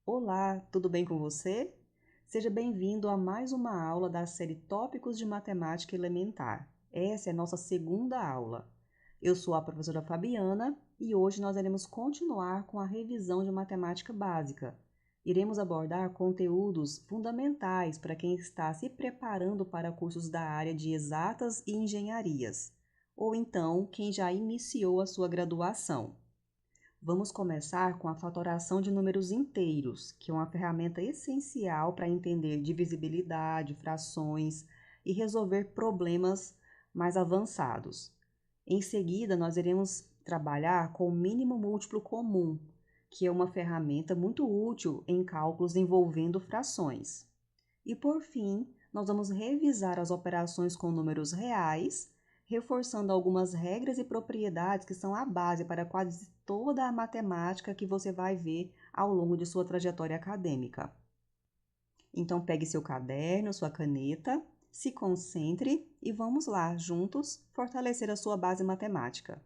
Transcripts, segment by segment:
Olá, tudo bem com você? Seja bem-vindo a mais uma aula da série Tópicos de Matemática Elementar. Essa é a nossa segunda aula. Eu sou a professora Fabiana e hoje nós iremos continuar com a revisão de matemática básica. Iremos abordar conteúdos fundamentais para quem está se preparando para cursos da área de exatas e engenharias, ou então quem já iniciou a sua graduação. Vamos começar com a fatoração de números inteiros, que é uma ferramenta essencial para entender divisibilidade, frações e resolver problemas mais avançados. Em seguida, nós iremos trabalhar com o mínimo múltiplo comum, que é uma ferramenta muito útil em cálculos envolvendo frações. E por fim, nós vamos revisar as operações com números reais, reforçando algumas regras e propriedades que são a base para quase toda a matemática que você vai ver ao longo de sua trajetória acadêmica. Então, pegue seu caderno, sua caneta, se concentre e vamos lá, juntos, fortalecer a sua base matemática.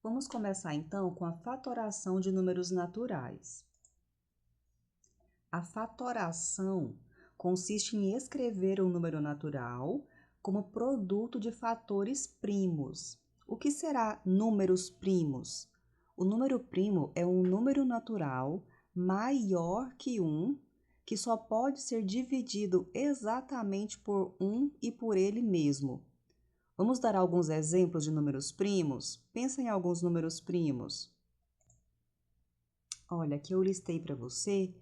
Vamos começar então com a fatoração de números naturais. A fatoração consiste em escrever um número natural como produto de fatores primos. O que será números primos? O número primo é um número natural maior que 1, que só pode ser dividido exatamente por 1 e por ele mesmo. Vamos dar alguns exemplos de números primos? Pensa em alguns números primos. Olha, aqui eu listei para você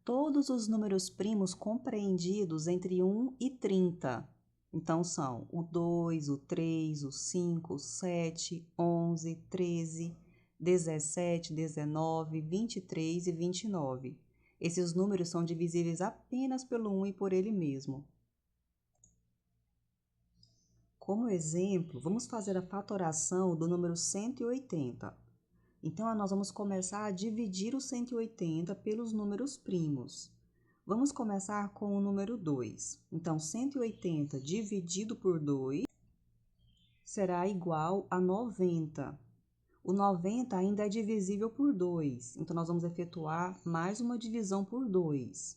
todos os números primos compreendidos entre 1 e 30. Então, são o 2, o 3, o 5, o 7, 11, 13, 17, 19, 23 e 29. Esses números são divisíveis apenas pelo 1 e por ele mesmo. Como exemplo, vamos fazer a fatoração do número 180. Então, nós vamos começar a dividir o 180 pelos números primos. Vamos começar com o número 2. Então, 180 dividido por 2 será igual a 90. O 90 ainda é divisível por 2, então nós vamos efetuar mais uma divisão por 2.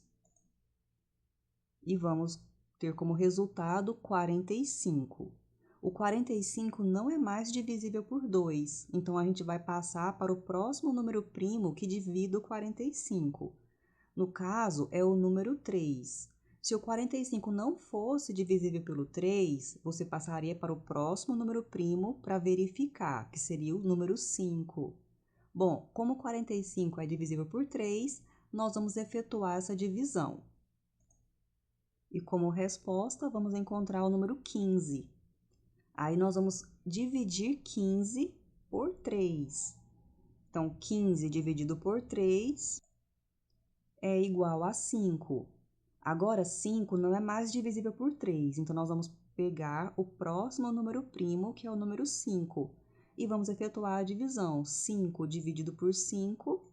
E vamos ter como resultado 45. O 45 não é mais divisível por 2, então a gente vai passar para o próximo número primo que divide o 45. No caso, é o número 3. Se o 45 não fosse divisível pelo 3, você passaria para o próximo número primo para verificar, que seria o número 5. Bom, como o 45 é divisível por 3, nós vamos efetuar essa divisão. E como resposta, vamos encontrar o número 15. Aí, nós vamos dividir 15 por 3. Então, 15 dividido por 3 é igual a 5. Agora, 5 não é mais divisível por 3, então nós vamos pegar o próximo número primo, que é o número 5, e vamos efetuar a divisão. 5 dividido por 5,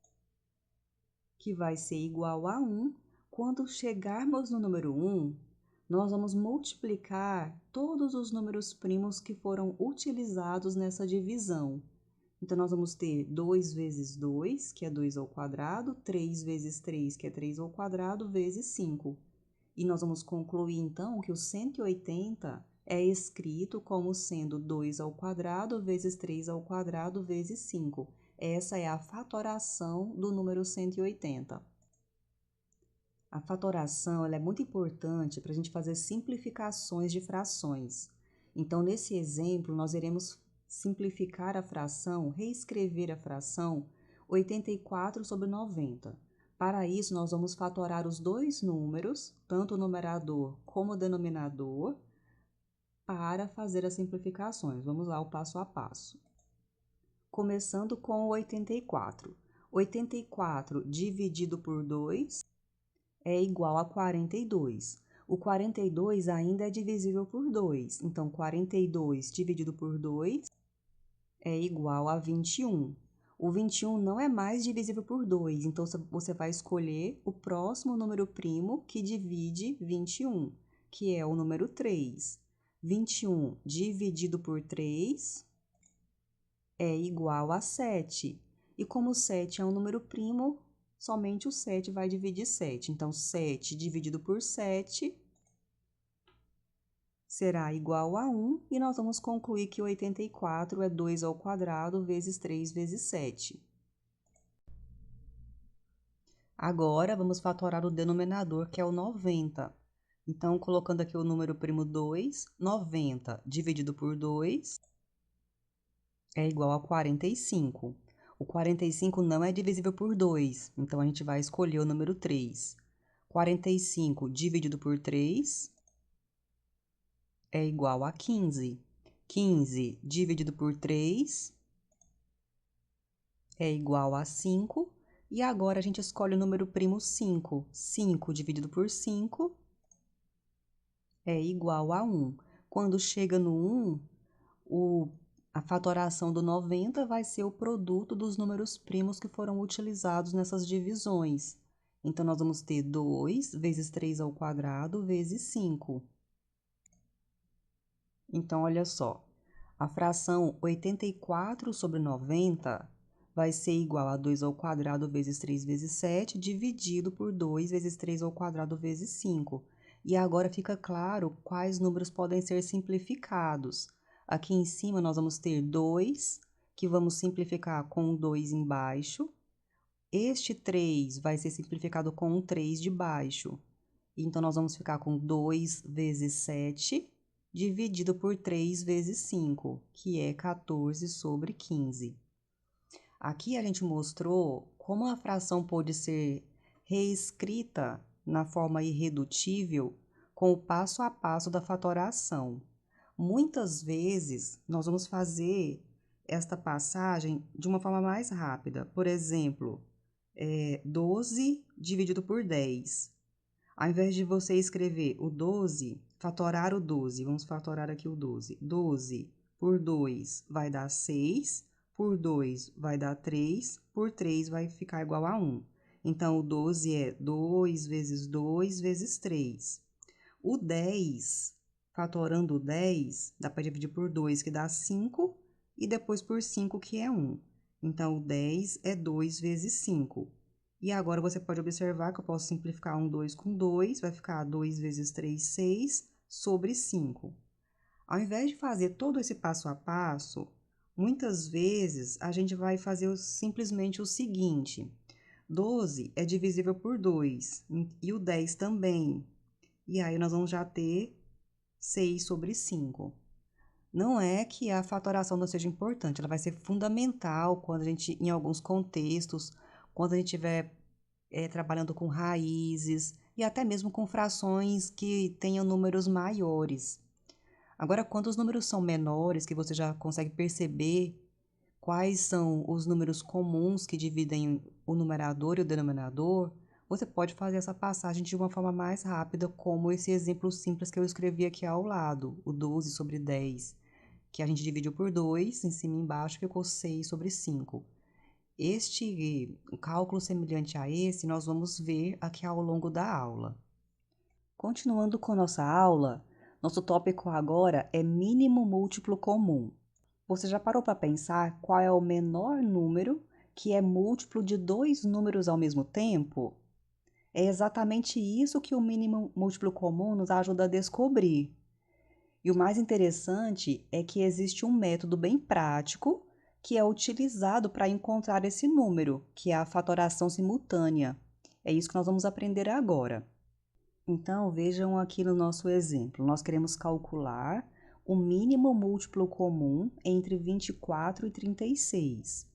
que vai ser igual a 1. Quando chegarmos no número 1, nós vamos multiplicar todos os números primos que foram utilizados nessa divisão. Então, nós vamos ter 2 vezes 2, que é 2 ao quadrado, 3 vezes 3, que é 3 ao quadrado, vezes 5. E nós vamos concluir, então, que o 180 é escrito como sendo 2 ao quadrado vezes 3 ao quadrado vezes 5. Essa é a fatoração do número 180. A fatoração ela é muito importante para a gente fazer simplificações de frações. Então, nesse exemplo, nós iremos simplificar a fração, reescrever a fração 84 sobre 90. Para isso, nós vamos fatorar os dois números, tanto o numerador como o denominador, para fazer as simplificações. Vamos lá, o passo a passo. Começando com o 84. 84 dividido por 2 é igual a 42. O 42 ainda é divisível por 2, então 42 dividido por 2 é igual a 21. O 21 não é mais divisível por 2, então você vai escolher o próximo número primo que divide 21, que é o número 3. 21 dividido por 3 é igual a 7. E como 7 é um número primo, somente o 7 vai dividir 7. Então, 7 dividido por 7 será igual a 1. E nós vamos concluir que 84 é 2 ao quadrado vezes 3 vezes 7. Agora, vamos fatorar o denominador, que é o 90. Então, colocando aqui o número primo 2, 90 dividido por 2 é igual a 45. O 45 não é divisível por 2, então a gente vai escolher o número 3. 45 dividido por 3 é igual a 15. 15 dividido por 3 é igual a 5. E agora a gente escolhe o número primo 5. 5 dividido por 5 é igual a 1. Quando chega no 1, a fatoração do 90 vai ser o produto dos números primos que foram utilizados nessas divisões. Então, nós vamos ter 2 vezes 3 ao quadrado vezes 5. Então, olha só, a fração 84 sobre 90 vai ser igual a 2 ao quadrado vezes 3 vezes 7, dividido por 2 vezes 3 ao quadrado vezes 5. E agora fica claro quais números podem ser simplificados. Aqui em cima nós vamos ter 2, que vamos simplificar com 2 embaixo. Este 3 vai ser simplificado com um 3 de baixo. Então, nós vamos ficar com 2 vezes 7, dividido por 3 vezes 5, que é 14 sobre 15. Aqui a gente mostrou como a fração pode ser reescrita na forma irredutível com o passo a passo da fatoração. Muitas vezes, nós vamos fazer esta passagem de uma forma mais rápida. Por exemplo, 12 dividido por 10. Ao invés de você escrever o 12, fatorar o 12, vamos fatorar aqui o 12. 12 por 2 vai dar 6, por 2 vai dar 3, por 3 vai ficar igual a 1. Então, o 12 é 2 vezes 2 vezes 3. O 10, fatorando o 10, dá para dividir por 2, que dá 5, e depois por 5, que é 1. Então, o 10 é 2 vezes 5. E agora, você pode observar que eu posso simplificar um 2 com 2, vai ficar 2 vezes 3, 6, sobre 5. Ao invés de fazer todo esse passo a passo, muitas vezes a gente vai fazer simplesmente o seguinte: 12 é divisível por 2, e o 10 também. E aí, nós vamos já ter 6 sobre 5. Não é que a fatoração não seja importante, ela vai ser fundamental quando a gente, em alguns contextos, quando a gente estiver trabalhando com raízes e até mesmo com frações que tenham números maiores. Agora, quando os números são menores, que você já consegue perceber quais são os números comuns que dividem o numerador e o denominador, você pode fazer essa passagem de uma forma mais rápida, como esse exemplo simples que eu escrevi aqui ao lado, o 12 sobre 10, que a gente dividiu por 2, em cima e embaixo ficou 6 sobre 5. Este cálculo semelhante a esse, nós vamos ver aqui ao longo da aula. Continuando com nossa aula, nosso tópico agora é mínimo múltiplo comum. Você já parou para pensar qual é o menor número que é múltiplo de dois números ao mesmo tempo? É exatamente isso que o mínimo múltiplo comum nos ajuda a descobrir. E o mais interessante é que existe um método bem prático que é utilizado para encontrar esse número, que é a fatoração simultânea. É isso que nós vamos aprender agora. Então, vejam aqui no nosso exemplo. Nós queremos calcular o mínimo múltiplo comum entre 24 e 36.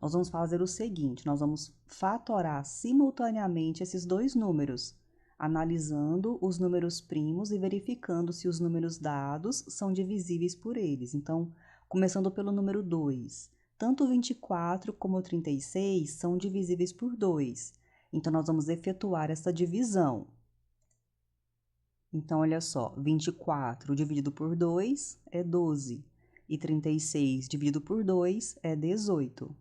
Nós vamos fazer o seguinte, nós vamos fatorar simultaneamente esses dois números, analisando os números primos e verificando se os números dados são divisíveis por eles. Então, começando pelo número 2, tanto 24 como 36 são divisíveis por 2. Então, nós vamos efetuar essa divisão. Então, olha só, 24 dividido por 2 é 12, e 36 dividido por 2 é 18.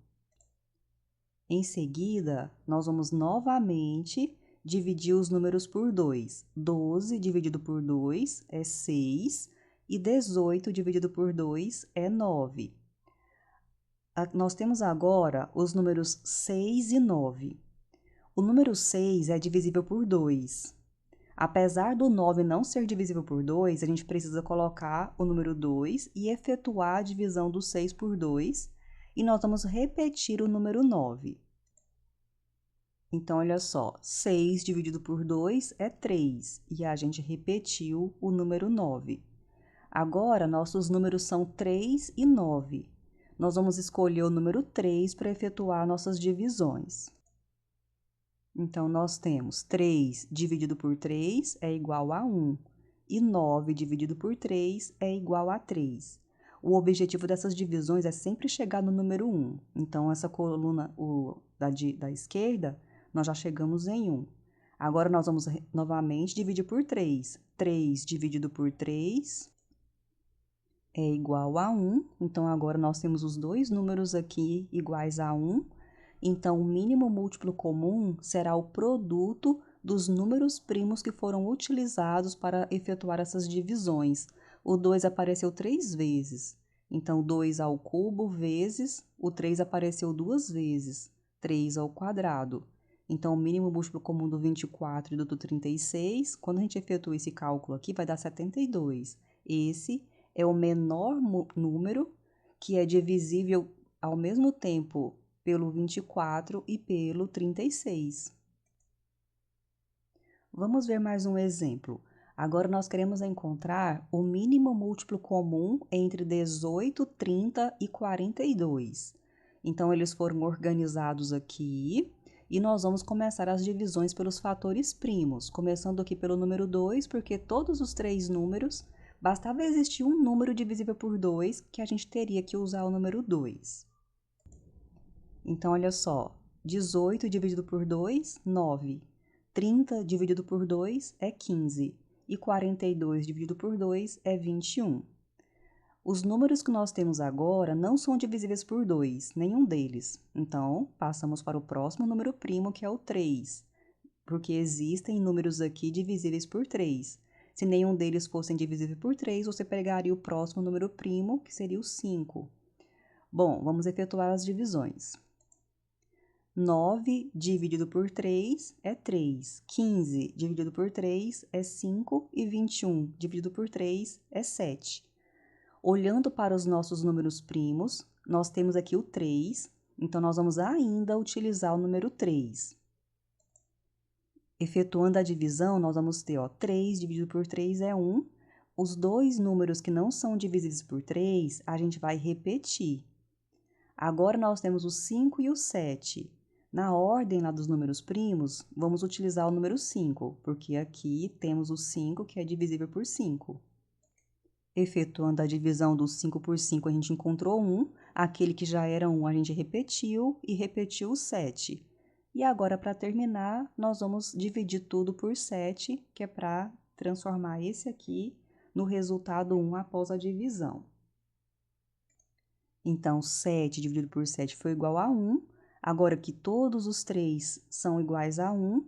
Em seguida, nós vamos novamente dividir os números por 2. 12 dividido por 2 é 6 e 18 dividido por 2 é 9. Nós temos agora os números 6 e 9. O número 6 é divisível por 2. Apesar do 9 não ser divisível por 2, a gente precisa colocar o número 2 e efetuar a divisão do 6 por 2, e nós vamos repetir o número 9. Então, olha só, 6 dividido por 2 é 3, e a gente repetiu o número 9. Agora, nossos números são 3 e 9. Nós vamos escolher o número 3 para efetuar nossas divisões. Então, nós temos 3 dividido por 3 é igual a 1, e 9 dividido por 3 é igual a 3. O objetivo dessas divisões é sempre chegar no número 1. Então, essa coluna da esquerda, nós já chegamos em 1. Agora, nós vamos novamente dividir por 3. 3 dividido por 3 é igual a 1. Então, agora nós temos os dois números aqui iguais a 1. Então, o mínimo múltiplo comum será o produto dos números primos que foram utilizados para efetuar essas divisões. O 2 apareceu 3 vezes. Então, 2 ao cubo vezes, o 3 apareceu 2 vezes, 3 ao quadrado. Então, o mínimo múltiplo comum do 24 e do 36, quando a gente efetua esse cálculo aqui, vai dar 72. Esse é o menor número que é divisível ao mesmo tempo pelo 24 e pelo 36. Vamos ver mais um exemplo. Agora, nós queremos encontrar o mínimo múltiplo comum entre 18, 30 e 42. Então, eles foram organizados aqui e nós vamos começar as divisões pelos fatores primos, começando aqui pelo número 2, porque todos os três números, bastava existir um número divisível por 2, que a gente teria que usar o número 2. Então, olha só, 18 dividido por 2, 9. 30 dividido por 2 é 15. E 42 dividido por 2 é 21. Os números que nós temos agora não são divisíveis por 2, nenhum deles. Então, passamos para o próximo número primo, que é o 3, porque existem números aqui divisíveis por 3. Se nenhum deles fossem divisíveis por 3, você pegaria o próximo número primo, que seria o 5. Bom, vamos efetuar as divisões. 9 dividido por 3 é 3. 15 dividido por 3 é 5. E 21 dividido por 3 é 7. Olhando para os nossos números primos, nós temos aqui o 3. Então, nós vamos ainda utilizar o número 3. Efetuando a divisão, nós vamos ter, 3 dividido por 3 é 1. Os dois números que não são divisíveis por 3, a gente vai repetir. Agora, nós temos o 5 e o 7. Na ordem lá dos números primos, vamos utilizar o número 5, porque aqui temos o 5, que é divisível por 5. Efetuando a divisão do 5 por 5, a gente encontrou 1. Aquele que já era 1, a gente repetiu e repetiu o 7. E agora, para terminar, nós vamos dividir tudo por 7, que é para transformar esse aqui no resultado 1 após a divisão. Então, 7 dividido por 7 foi igual a 1. Agora que todos os 3 são iguais a 1,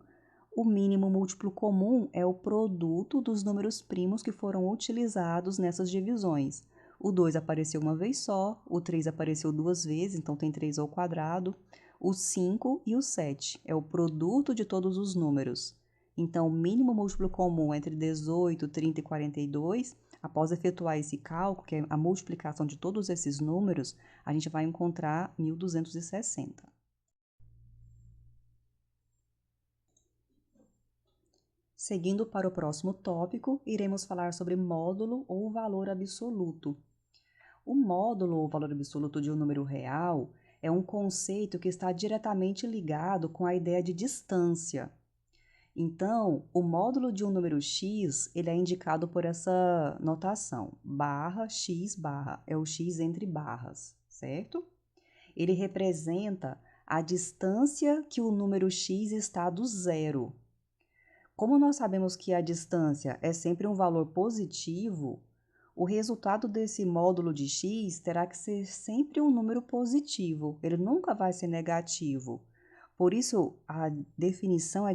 o mínimo múltiplo comum é o produto dos números primos que foram utilizados nessas divisões. O 2 apareceu uma vez só, o 3 apareceu duas vezes, então tem 3 ao quadrado. O 5 e o 7 é o produto de todos os números. Então, o mínimo múltiplo comum entre 18, 30 e 42, após efetuar esse cálculo, que é a multiplicação de todos esses números, a gente vai encontrar 1260. Seguindo para o próximo tópico, iremos falar sobre módulo ou valor absoluto. O módulo ou valor absoluto de um número real é um conceito que está diretamente ligado com a ideia de distância. Então, o módulo de um número x, ele é indicado por essa notação, barra x barra, é o x entre barras, certo? Ele representa a distância que o número x está do zero. Como nós sabemos que a distância é sempre um valor positivo, o resultado desse módulo de x terá que ser sempre um número positivo, ele nunca vai ser negativo. Por isso, a definição é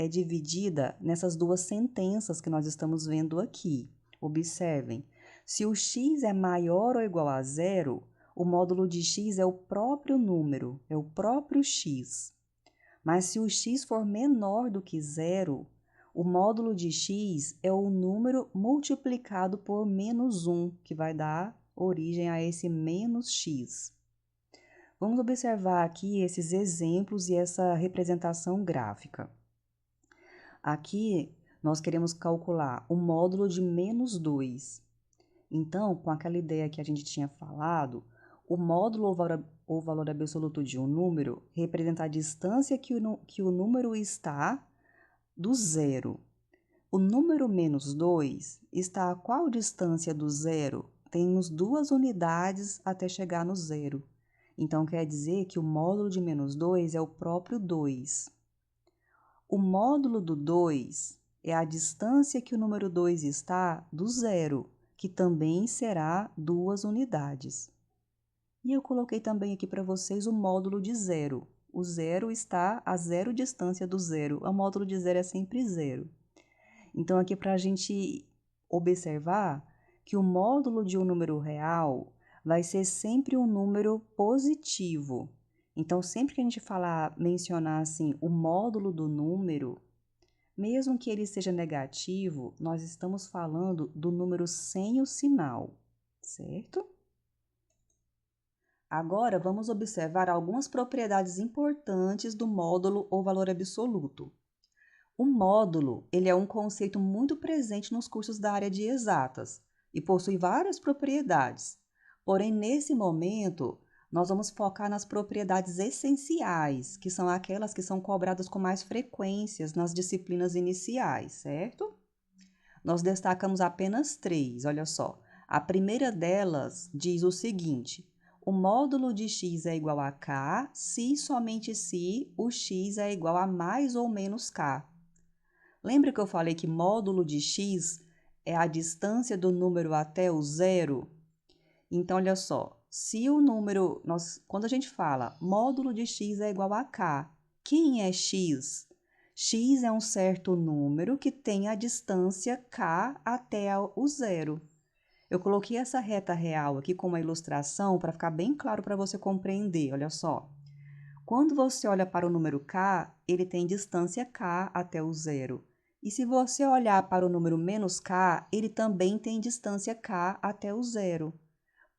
dividida nessas duas sentenças que nós estamos vendo aqui. Observem, se o x é maior ou igual a zero, o módulo de x é o próprio número, é o próprio x. Mas se o x for menor do que zero, o módulo de x é o número multiplicado por menos 1, que vai dar origem a esse menos x. Vamos observar aqui esses exemplos e essa representação gráfica. Aqui, nós queremos calcular o módulo de menos 2. Então, com aquela ideia que a gente tinha falado, o módulo ou valor absoluto de um número representa a distância que o número está do zero. O número menos 2 está a qual distância do zero? Temos 2 unidades até chegar no zero. Então, quer dizer que o módulo de menos 2 é o próprio 2. O módulo do 2 é a distância que o número 2 está do zero, que também será 2 unidades. E eu coloquei também aqui para vocês o módulo de zero. O zero está a zero distância do zero. O módulo de zero é sempre zero. Então, aqui para a gente observar que o módulo de um número real vai ser sempre um número positivo. Então, sempre que a gente mencionar assim, o módulo do número, mesmo que ele seja negativo, nós estamos falando do número sem o sinal, certo? Agora, vamos observar algumas propriedades importantes do módulo ou valor absoluto. O módulo, ele é um conceito muito presente nos cursos da área de exatas e possui várias propriedades. Porém, nesse momento, nós vamos focar nas propriedades essenciais, que são aquelas que são cobradas com mais frequências nas disciplinas iniciais, certo? Nós destacamos apenas 3, olha só. A primeira delas diz o seguinte: o módulo de x é igual a k se e somente se o x é igual a mais ou menos k. Lembra que eu falei que módulo de x é a distância do número até o zero? Então, olha só, se o número, quando a gente fala módulo de x é igual a k, quem é x? X é um certo número que tem a distância k até o zero. Eu coloquei essa reta real aqui com uma ilustração para ficar bem claro para você compreender, olha só. Quando você olha para o número k, ele tem distância k até o zero. E se você olhar para o número menos k, ele também tem distância k até o zero.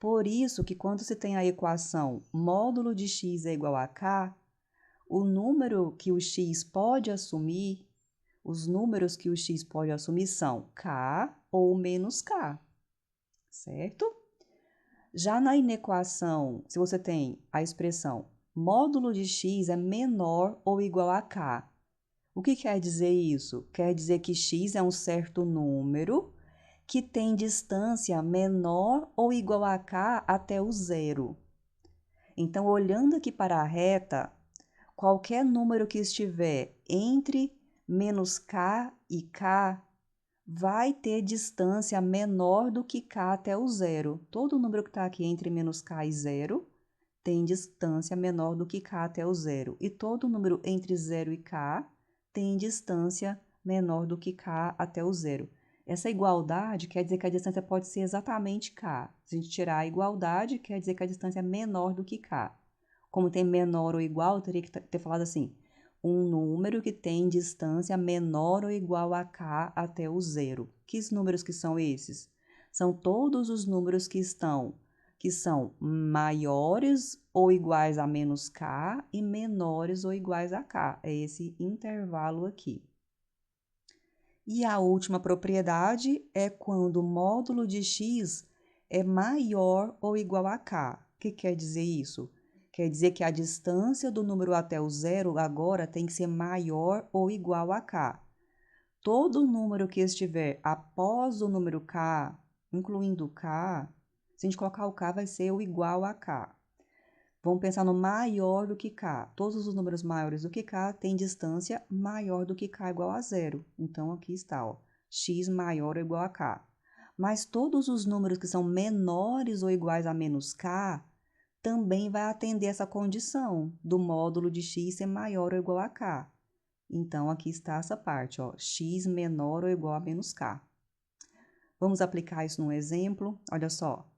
Por isso que quando se tem a equação módulo de x é igual a k, o número que o x pode assumir, os números que o x pode assumir são k ou menos k, certo? Já na inequação, se você tem a expressão módulo de x é menor ou igual a k, o que quer dizer isso? Quer dizer que x é um certo número que tem distância menor ou igual a k até o zero. Então, olhando aqui para a reta, qualquer número que estiver entre menos k e k vai ter distância menor do que k até o zero. Todo número que está aqui entre menos k e zero tem distância menor do que k até o zero. E todo número entre 0 e k tem distância menor do que k até o zero. Essa igualdade quer dizer que a distância pode ser exatamente k. Se a gente tirar a igualdade, quer dizer que a distância é menor do que k. Como tem menor ou igual, eu teria que ter falado assim, um número que tem distância menor ou igual a k até o zero. Que números que são esses? São todos os números que são maiores ou iguais a menos k e menores ou iguais a k. É esse intervalo aqui. E a última propriedade é quando o módulo de x é maior ou igual a k. O que quer dizer isso? Quer dizer que a distância do número até o zero agora tem que ser maior ou igual a k. Todo número que estiver após o número k, incluindo o k, se a gente colocar o k vai ser o igual a k. Vamos pensar no maior do que k. Todos os números maiores do que k têm distância maior do que k igual a zero. Então, aqui está, ó, x maior ou igual a k. Mas todos os números que são menores ou iguais a menos k também vai atender essa condição do módulo de x ser maior ou igual a k. Então, aqui está essa parte, ó, x menor ou igual a menos k. Vamos aplicar isso num exemplo? Olha só.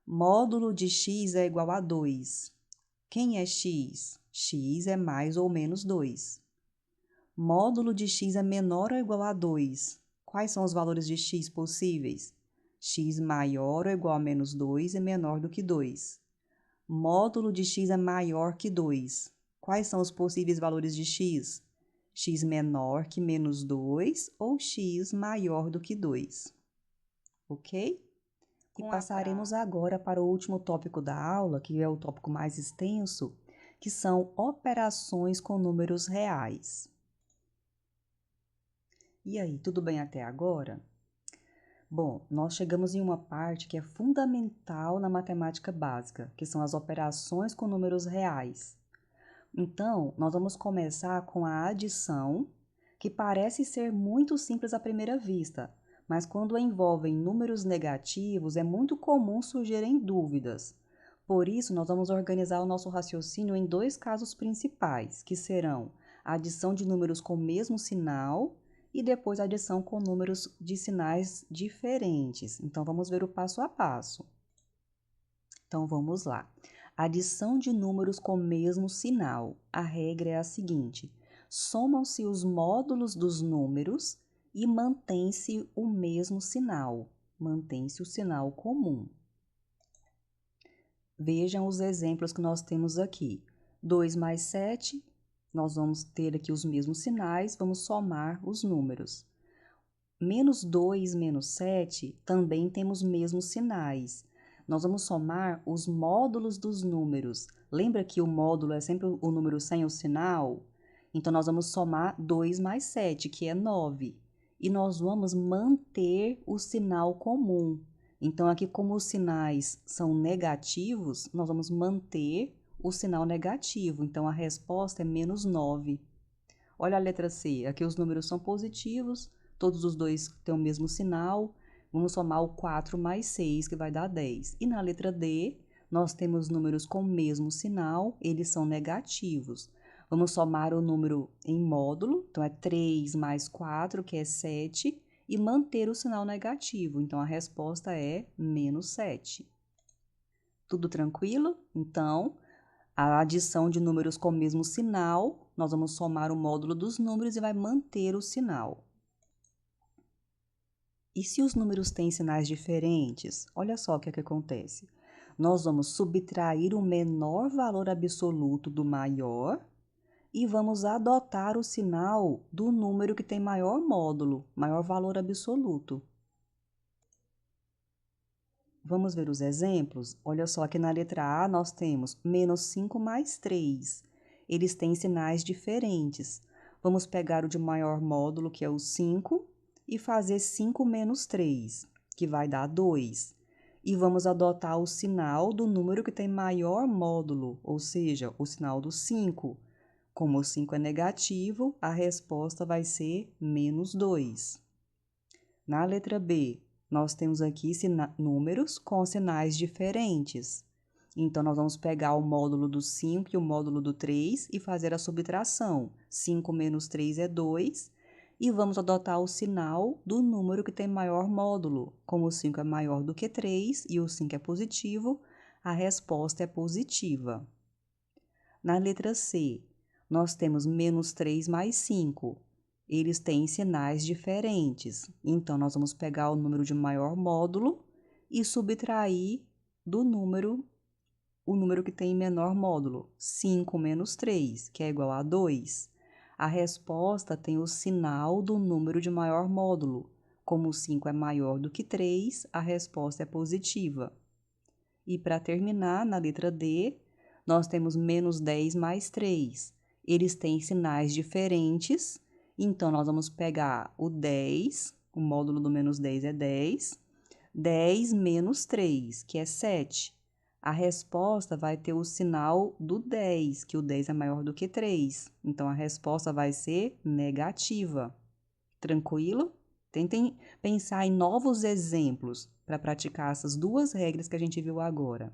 Módulo de x é igual a 2. Quem é x? X é mais ou menos 2. Módulo de x é menor ou igual a 2. Quais são os valores de x possíveis? X maior ou igual a menos 2 é menor do que 2. Módulo de x é maior que 2. Quais são os possíveis valores de x? X menor que menos 2 ou x maior do que 2. Ok? E passaremos agora para o último tópico da aula, que é o tópico mais extenso, que são operações com números reais. E aí, tudo bem até agora? Bom, nós chegamos em uma parte que é fundamental na matemática básica, que são as operações com números reais. Então, nós vamos começar com a adição, que parece ser muito simples à primeira vista, mas quando envolvem números negativos é muito comum surgirem dúvidas. Por isso, nós vamos organizar o nosso raciocínio em dois casos principais, que serão a adição de números com o mesmo sinal e depois a adição com números de sinais diferentes. Então, vamos ver o passo a passo. Então, vamos lá. Adição de números com o mesmo sinal. A regra é a seguinte: somam-se os módulos dos números e mantém-se o mesmo sinal. Mantém-se o sinal comum. Vejam os exemplos que nós temos aqui. 2 mais 7, nós vamos ter aqui os mesmos sinais, vamos somar os números. Menos 2 menos 7, também temos os mesmos sinais. Nós vamos somar os módulos dos números. Lembra que o módulo é sempre o número sem o sinal? Então, nós vamos somar 2 mais 7, que é 9. E nós vamos manter o sinal comum. Então, aqui, como os sinais são negativos, nós vamos manter o sinal negativo. Então, a resposta é menos 9. Olha a letra C. Aqui os números são positivos, todos os dois têm o mesmo sinal. Vamos somar o 4 mais 6, que vai dar 10. E na letra D, nós temos números com o mesmo sinal, eles são negativos. Vamos somar o número em módulo, então é 3 mais 4, que é 7, e manter o sinal negativo. Então, a resposta é menos 7. Tudo tranquilo? Então, a adição de números com o mesmo sinal, nós vamos somar o módulo dos números e vai manter o sinal. E se os números têm sinais diferentes? Olha só o que acontece. Nós vamos subtrair o menor valor absoluto do maior e vamos adotar o sinal do número que tem maior módulo, maior valor absoluto. Vamos ver os exemplos? Olha só, aqui na letra A nós temos menos 5 mais 3. Eles têm sinais diferentes. Vamos pegar o de maior módulo, que é o 5, e fazer 5 menos 3, que vai dar 2. E vamos adotar o sinal do número que tem maior módulo, ou seja, o sinal do 5. Como o 5 é negativo, a resposta vai ser menos 2. Na letra B, nós temos aqui números com sinais diferentes. Então, nós vamos pegar o módulo do 5 e o módulo do 3 e fazer a subtração. 5 menos 3 é 2. E vamos adotar o sinal do número que tem maior módulo. Como o 5 é maior do que 3 e o 5 é positivo, a resposta é positiva. Na letra C, nós temos menos 3 mais 5. Eles têm sinais diferentes. Então, nós vamos pegar o número de maior módulo e subtrair do número o número que tem menor módulo. 5 menos 3, que é igual a 2. A resposta tem o sinal do número de maior módulo. Como o 5 é maior do que 3, a resposta é positiva. E para terminar, na letra D, nós temos menos 10 mais 3. Eles têm sinais diferentes, então nós vamos pegar o 10, o módulo do menos 10 é 10, 10 menos 3, que é 7. A resposta vai ter o sinal do 10, que o 10 é maior do que 3. Então, a resposta vai ser negativa. Tranquilo? Tentem pensar em novos exemplos para praticar essas duas regras que a gente viu agora.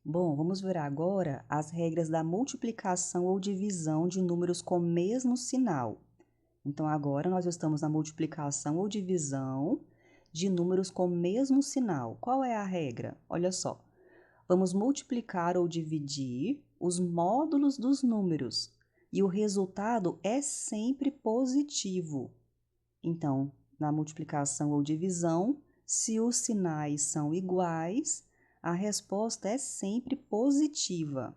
Bom, vamos ver agora as regras da multiplicação ou divisão de números com o mesmo sinal. Então, agora nós estamos na multiplicação ou divisão de números com o mesmo sinal. Qual é a regra? Olha só. Vamos multiplicar ou dividir os módulos dos números e o resultado é sempre positivo. Então, na multiplicação ou divisão, se os sinais são iguais, a resposta é sempre positiva.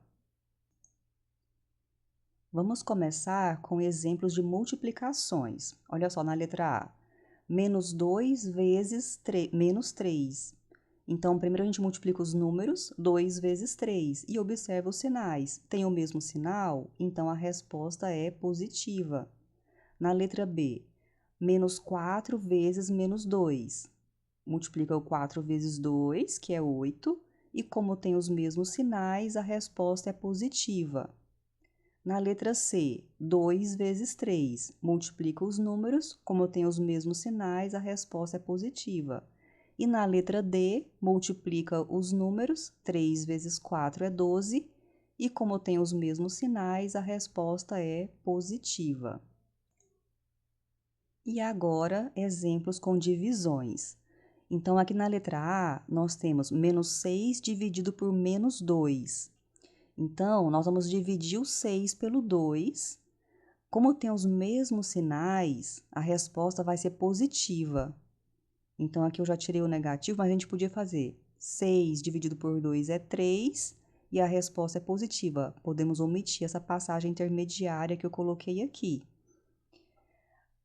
Vamos começar com exemplos de multiplicações. Olha só, na letra A, menos 2 vezes menos 3. Então, primeiro a gente multiplica os números, 2 vezes 3, e observa os sinais. Tem o mesmo sinal? Então, a resposta é positiva. Na letra B, menos 4 vezes menos 2. Multiplica o 4 vezes 2, que é 8, e como tem os mesmos sinais, a resposta é positiva. Na letra C, 2 vezes 3. Multiplica os números, como tem os mesmos sinais, a resposta é positiva. E na letra D, multiplica os números, 3 vezes 4 é 12, e como tem os mesmos sinais, a resposta é positiva. E agora, exemplos com divisões. Então, aqui na letra A, nós temos menos 6 dividido por menos 2. Então, nós vamos dividir o 6 pelo 2. Como tem os mesmos sinais, a resposta vai ser positiva. Então, aqui eu já tirei o negativo, mas a gente podia fazer 6 dividido por 2 é 3, e a resposta é positiva. Podemos omitir essa passagem intermediária que eu coloquei aqui.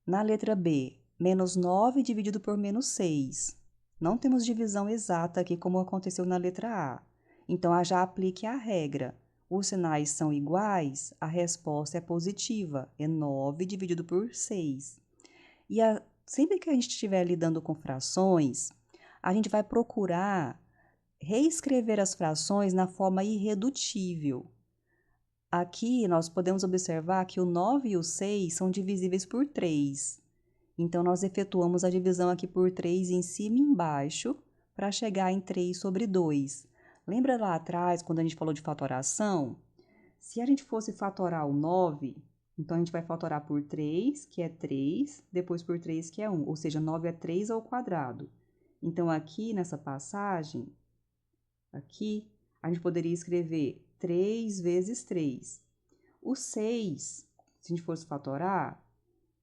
Na letra B, menos 9 dividido por menos 6. Não temos divisão exata aqui, como aconteceu na letra A. Então, já aplique a regra. Os sinais são iguais, a resposta é positiva, é 9 dividido por 6. E sempre que a gente estiver lidando com frações, a gente vai procurar reescrever as frações na forma irredutível. Aqui nós podemos observar que o 9 e o 6 são divisíveis por 3. Então, nós efetuamos a divisão aqui por 3 em cima e embaixo para chegar em 3 sobre 2. Lembra lá atrás, quando a gente falou de fatoração? Se a gente fosse fatorar o 9, então a gente vai fatorar por 3, que é 3, depois por 3, que é 1, ou seja, 9 é 3 ao quadrado. Então, aqui nessa passagem, aqui, a gente poderia escrever 3 vezes 3. O 6, se a gente fosse fatorar,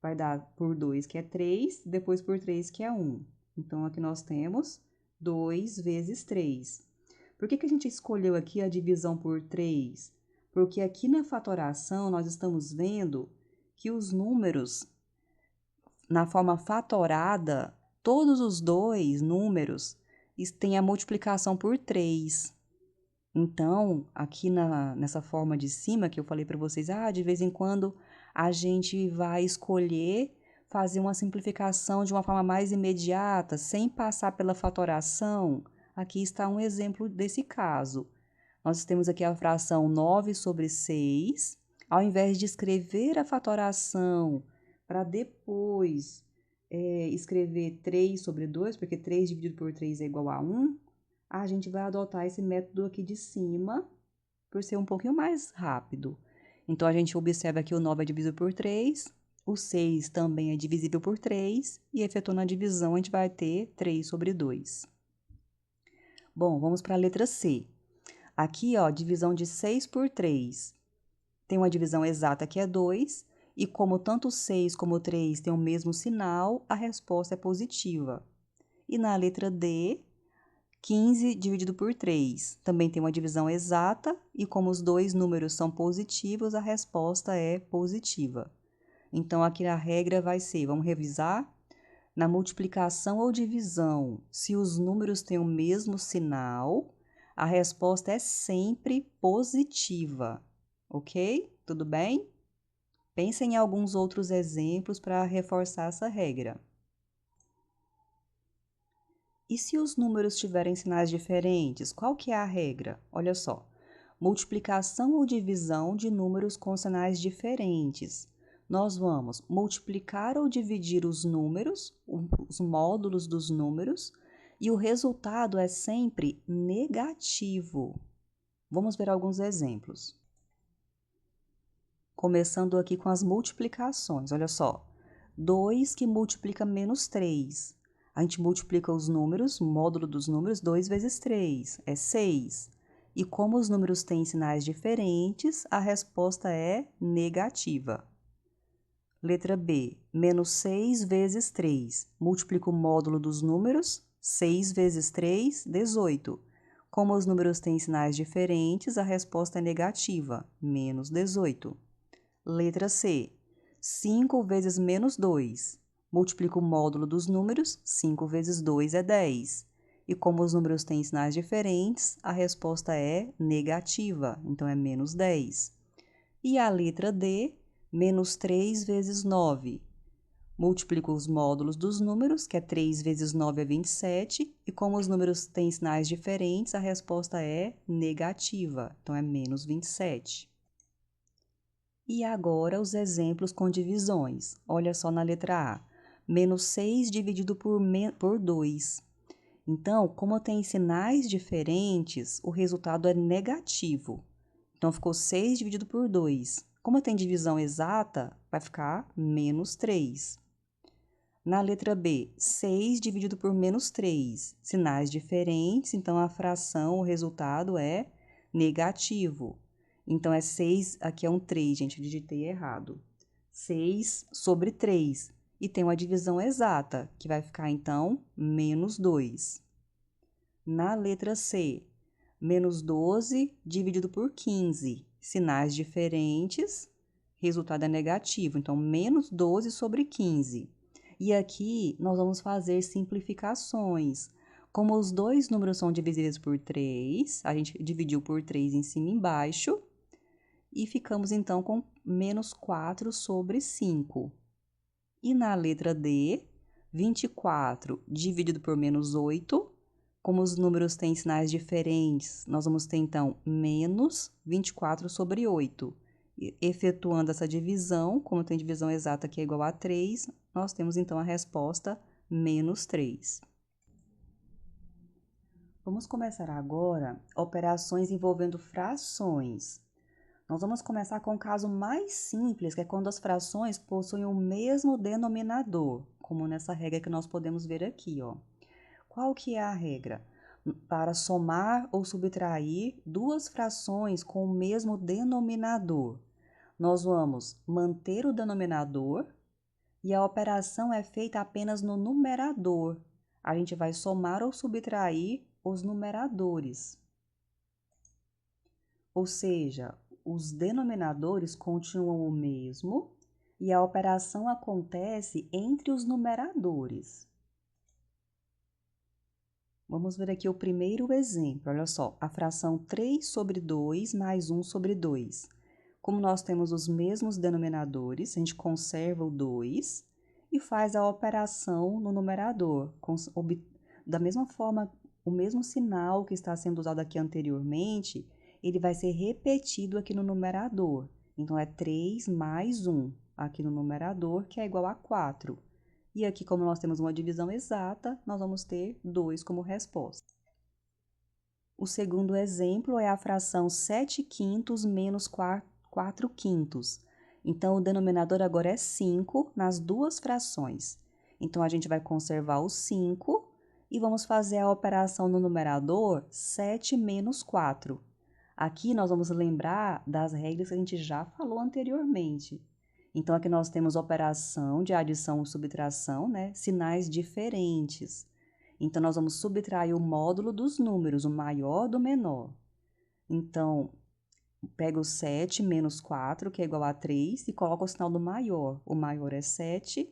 vai dar por 2, que é 3, depois por 3, que é 1. Então, aqui nós temos 2 vezes 3. Por que a gente escolheu aqui a divisão por 3? Porque aqui na fatoração nós estamos vendo que os números, na forma fatorada, todos os dois números têm a multiplicação por 3. Então, aqui nessa forma de cima que eu falei para vocês, de vez em quando a gente vai escolher fazer uma simplificação de uma forma mais imediata, sem passar pela fatoração. Aqui está um exemplo desse caso. Nós temos aqui a fração 9 sobre 6. Ao invés de escrever a fatoração para depois escrever 3 sobre 2, porque 3 dividido por 3 é igual a 1, a gente vai adotar esse método aqui de cima, por ser um pouquinho mais rápido. Então, a gente observa que o 9 é divisível por 3, o 6 também é divisível por 3, e efetuando a divisão, a gente vai ter 3 sobre 2. Bom, vamos para a letra C. Aqui, ó, divisão de 6 por 3. Tem uma divisão exata que é 2, e como tanto 6 como 3 têm o mesmo sinal, a resposta é positiva. E na letra D, 15 dividido por 3. Também tem uma divisão exata, e como os dois números são positivos, a resposta é positiva. Então, aqui a regra vai ser, vamos revisar? Na multiplicação ou divisão, se os números têm o mesmo sinal, a resposta é sempre positiva, ok? Tudo bem? Pensem em alguns outros exemplos para reforçar essa regra. E se os números tiverem sinais diferentes, qual que é a regra? Olha só, multiplicação ou divisão de números com sinais diferentes. Nós vamos multiplicar ou dividir os números, os módulos dos números, e o resultado é sempre negativo. Vamos ver alguns exemplos. Começando aqui com as multiplicações, olha só. 2 que multiplica menos 3. A gente multiplica os números, módulo dos números, 2 vezes 3, é 6. E como os números têm sinais diferentes, a resposta é negativa. Letra B, menos 6 vezes 3. Multiplica o módulo dos números, 6 vezes 3, 18. Como os números têm sinais diferentes, a resposta é negativa, menos 18. Letra C, 5 vezes menos 2. Multiplica o módulo dos números, 5 vezes 2 é 10. E como os números têm sinais diferentes, a resposta é negativa, então é menos 10. E a letra D, menos 3 vezes 9. Multiplica os módulos dos números, que é 3 vezes 9 é 27, e como os números têm sinais diferentes, a resposta é negativa, então é menos 27. E agora os exemplos com divisões. Olha só na letra A, menos 6 dividido por 2. Então, como tem sinais diferentes, o resultado é negativo. Então, ficou 6 dividido por 2. Como tem divisão exata, vai ficar menos 3. Na letra B, 6 dividido por menos 3. Sinais diferentes, então a fração, o resultado é negativo. Então, é 6, aqui é um 3, gente, eu digitei errado. 6 sobre 3. E tem uma divisão exata, que vai ficar, então, menos 2. Na letra C, menos 12 dividido por 15. Sinais diferentes, resultado é negativo. Então, menos 12 sobre 15. E aqui, nós vamos fazer simplificações. Como os dois números são divisíveis por 3, a gente dividiu por 3 em cima e embaixo. E ficamos, então, com menos 4 sobre 5. E na letra D, 24 dividido por menos 8. Como os números têm sinais diferentes, nós vamos ter, então, menos 24 sobre 8. E, efetuando essa divisão, como tem divisão exata que é igual a 3, nós temos, então, a resposta menos 3. Vamos começar agora operações envolvendo frações. Nós vamos começar com o caso mais simples, que é quando as frações possuem o mesmo denominador, como nessa regra que nós podemos ver aqui, ó. Qual que é a regra? Para somar ou subtrair duas frações com o mesmo denominador, nós vamos manter o denominador e a operação é feita apenas no numerador. A gente vai somar ou subtrair os numeradores. Ou seja, os denominadores continuam o mesmo e a operação acontece entre os numeradores. Vamos ver aqui o primeiro exemplo. Olha só, a fração 3 sobre 2 mais 1 sobre 2. Como nós temos os mesmos denominadores, a gente conserva o 2 e faz a operação no numerador. Da mesma forma, o mesmo sinal que está sendo usado aqui anteriormente, ele vai ser repetido aqui no numerador. Então, é 3 mais 1 aqui no numerador, que é igual a 4. E aqui, como nós temos uma divisão exata, nós vamos ter 2 como resposta. O segundo exemplo é a fração 7 quintos menos 4 quintos. Então, o denominador agora é 5 nas duas frações. Então, a gente vai conservar o 5 e vamos fazer a operação no numerador 7 menos 4. Aqui, nós vamos lembrar das regras que a gente já falou anteriormente. Então, aqui nós temos operação de adição e subtração, né? Sinais diferentes. Então, nós vamos subtrair o módulo dos números, o maior do menor. Então, pega o 7 menos 4, que é igual a 3, e coloca o sinal do maior. O maior é 7,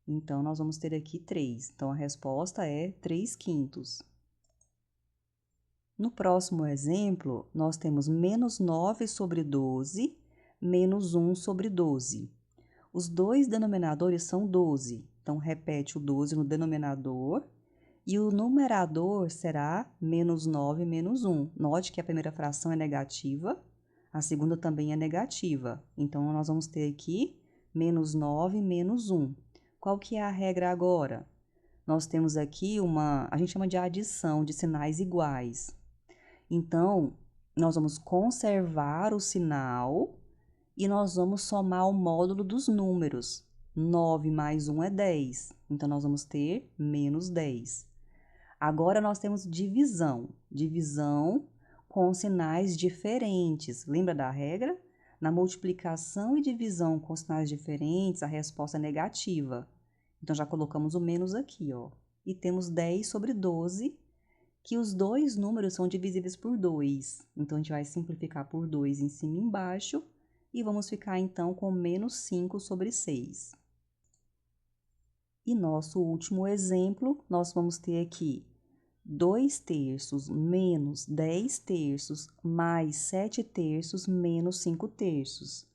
então nós vamos ter aqui 3. Então, a resposta é 3 quintos. No próximo exemplo, nós temos menos 9 sobre 12, menos 1 sobre 12. Os dois denominadores são 12, então repete o 12 no denominador e o numerador será menos 9 menos 1. Note que a primeira fração é negativa, a segunda também é negativa. Então, nós vamos ter aqui menos 9 menos 1. Qual que é a regra agora? Nós temos aqui a gente chama de adição de sinais iguais. Então, nós vamos conservar o sinal e nós vamos somar o módulo dos números. 9 mais 1 é 10. Então, nós vamos ter menos 10. Agora, nós temos divisão. Divisão com sinais diferentes. Lembra da regra? Na multiplicação e divisão com sinais diferentes, a resposta é negativa. Então, já colocamos o menos aqui, ó. E temos 10 sobre 12, que os dois números são divisíveis por 2. Então, a gente vai simplificar por 2 em cima e embaixo. E vamos ficar, então, com menos 5 sobre 6. E nosso último exemplo, nós vamos ter aqui 2 terços menos 10 terços mais 7 terços menos 5 terços.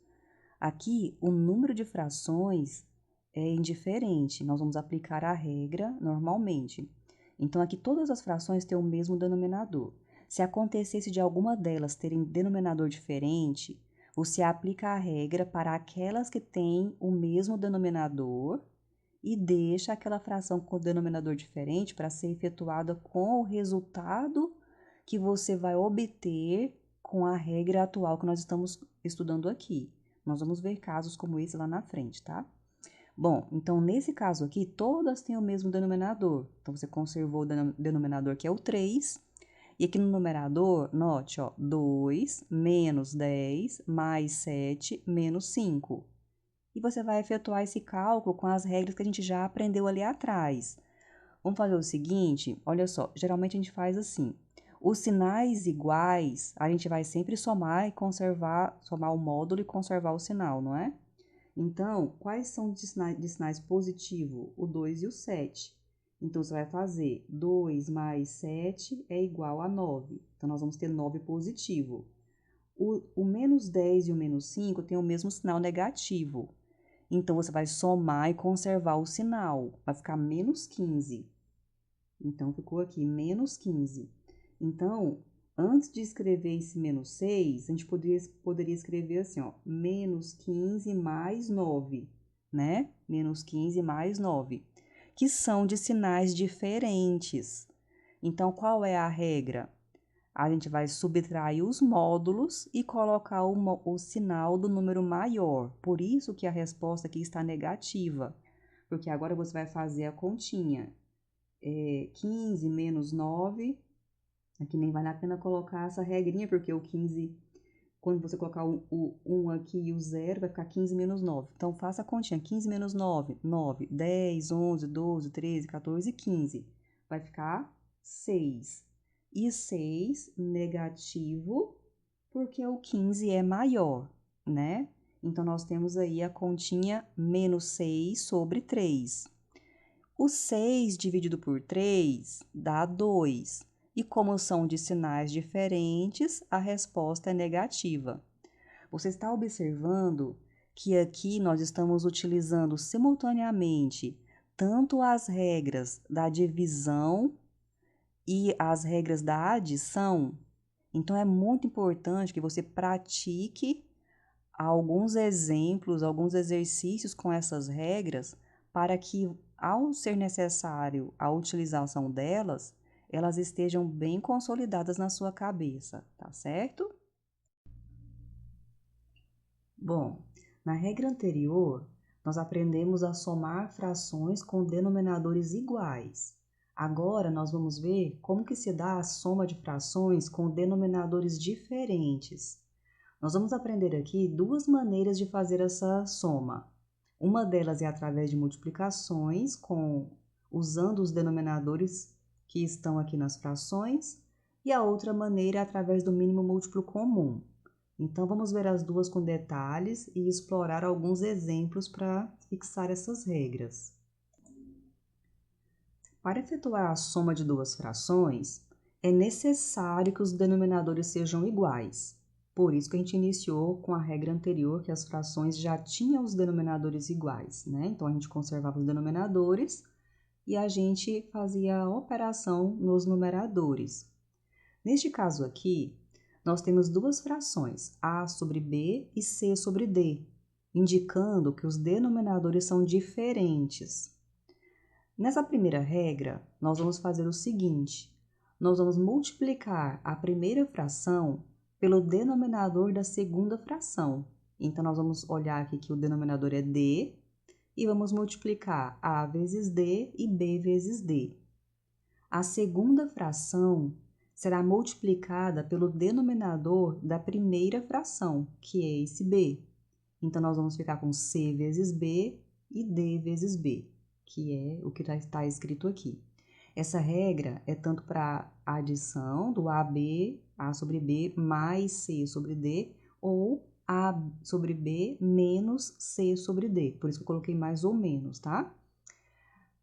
Aqui, o número de frações é indiferente. Nós vamos aplicar a regra normalmente. Então, aqui todas as frações têm o mesmo denominador. Se acontecesse de alguma delas terem denominador diferente, você aplica a regra para aquelas que têm o mesmo denominador e deixa aquela fração com denominador diferente para ser efetuada com o resultado que você vai obter com a regra atual que nós estamos estudando aqui. Nós vamos ver casos como esse lá na frente, tá? Bom, então nesse caso aqui, todas têm o mesmo denominador. Então, você conservou o denominador que é o 3. E aqui no numerador, note, ó, 2 menos 10 mais 7 menos 5. E você vai efetuar esse cálculo com as regras que a gente já aprendeu ali atrás. Vamos fazer o seguinte, olha só, geralmente a gente faz assim. Os sinais iguais, a gente vai sempre somar e conservar, somar o módulo e conservar o sinal, não é? Então, quais são de sinais positivos? O 2 e o 7. Então, você vai fazer 2 mais 7 é igual a 9. Então, nós vamos ter 9 positivo. O menos 10 e o menos 5 tem o mesmo sinal negativo. Então, você vai somar e conservar o sinal. Vai ficar menos 15. Então, ficou aqui menos 15. Então, antes de escrever esse menos 6, a gente poderia escrever assim, ó, menos 15 mais 9, né? Menos 15 mais 9, que são de sinais diferentes. Então, qual é a regra? A gente vai subtrair os módulos e colocar o sinal do número maior. Por isso que a resposta aqui está negativa, porque agora você vai fazer a continha. 15 menos 9, aqui nem vale a pena colocar essa regrinha, porque o 15, quando você colocar o 1 aqui e o 0, vai ficar 15 menos 9. Então, faça a continha. 15 menos 9, 9, 10, 11, 12, 13, 14, 15. Vai ficar 6. E 6 negativo, porque o 15 é maior, né? Então, nós temos aí a continha menos 6 sobre 3. O 6 dividido por 3 dá 2. E como são de sinais diferentes, a resposta é negativa. Você está observando que aqui nós estamos utilizando simultaneamente tanto as regras da divisão e as regras da adição. Então, é muito importante que você pratique alguns exemplos, alguns exercícios com essas regras, para que, ao ser necessário a utilização delas, elas estejam bem consolidadas na sua cabeça, tá certo? Bom, na regra anterior, nós aprendemos a somar frações com denominadores iguais. Agora, nós vamos ver como que se dá a soma de frações com denominadores diferentes. Nós vamos aprender aqui duas maneiras de fazer essa soma. Uma delas é através de multiplicações, usando os denominadores que estão aqui nas frações, e a outra maneira é através do mínimo múltiplo comum. Então, vamos ver as duas com detalhes e explorar alguns exemplos para fixar essas regras. Para efetuar a soma de duas frações, é necessário que os denominadores sejam iguais. Por isso que a gente iniciou com a regra anterior, que as frações já tinham os denominadores iguais, né? Então, a gente conservava os denominadores e a gente fazia a operação nos numeradores. Neste caso aqui, nós temos duas frações, A sobre B e C sobre D, indicando que os denominadores são diferentes. Nessa primeira regra, nós vamos fazer o seguinte: nós vamos multiplicar a primeira fração pelo denominador da segunda fração. Então, nós vamos olhar aqui que o denominador é D e vamos multiplicar A vezes D e B vezes D. A segunda fração será multiplicada pelo denominador da primeira fração, que é esse B. Então, nós vamos ficar com C vezes B e D vezes B, que é o que está escrito aqui. Essa regra é tanto para a adição do AB, A sobre B, mais C sobre D, ou A sobre B menos C sobre D. Por isso que eu coloquei mais ou menos, tá?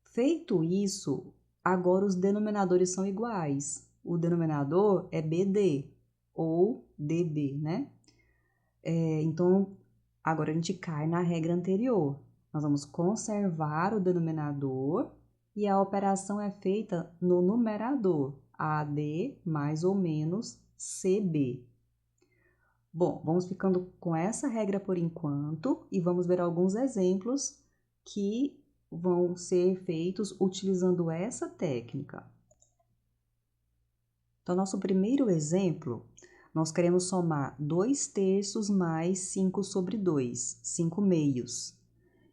Feito isso, agora os denominadores são iguais. O denominador é BD, ou DB, né? Então, agora a gente cai na regra anterior. Nós vamos conservar o denominador e a operação é feita no numerador, AD mais ou menos CB. Bom, vamos ficando com essa regra por enquanto e vamos ver alguns exemplos que vão ser feitos utilizando essa técnica. Então, nosso primeiro exemplo, nós queremos somar 2 terços mais 5 sobre 2, 5 meios.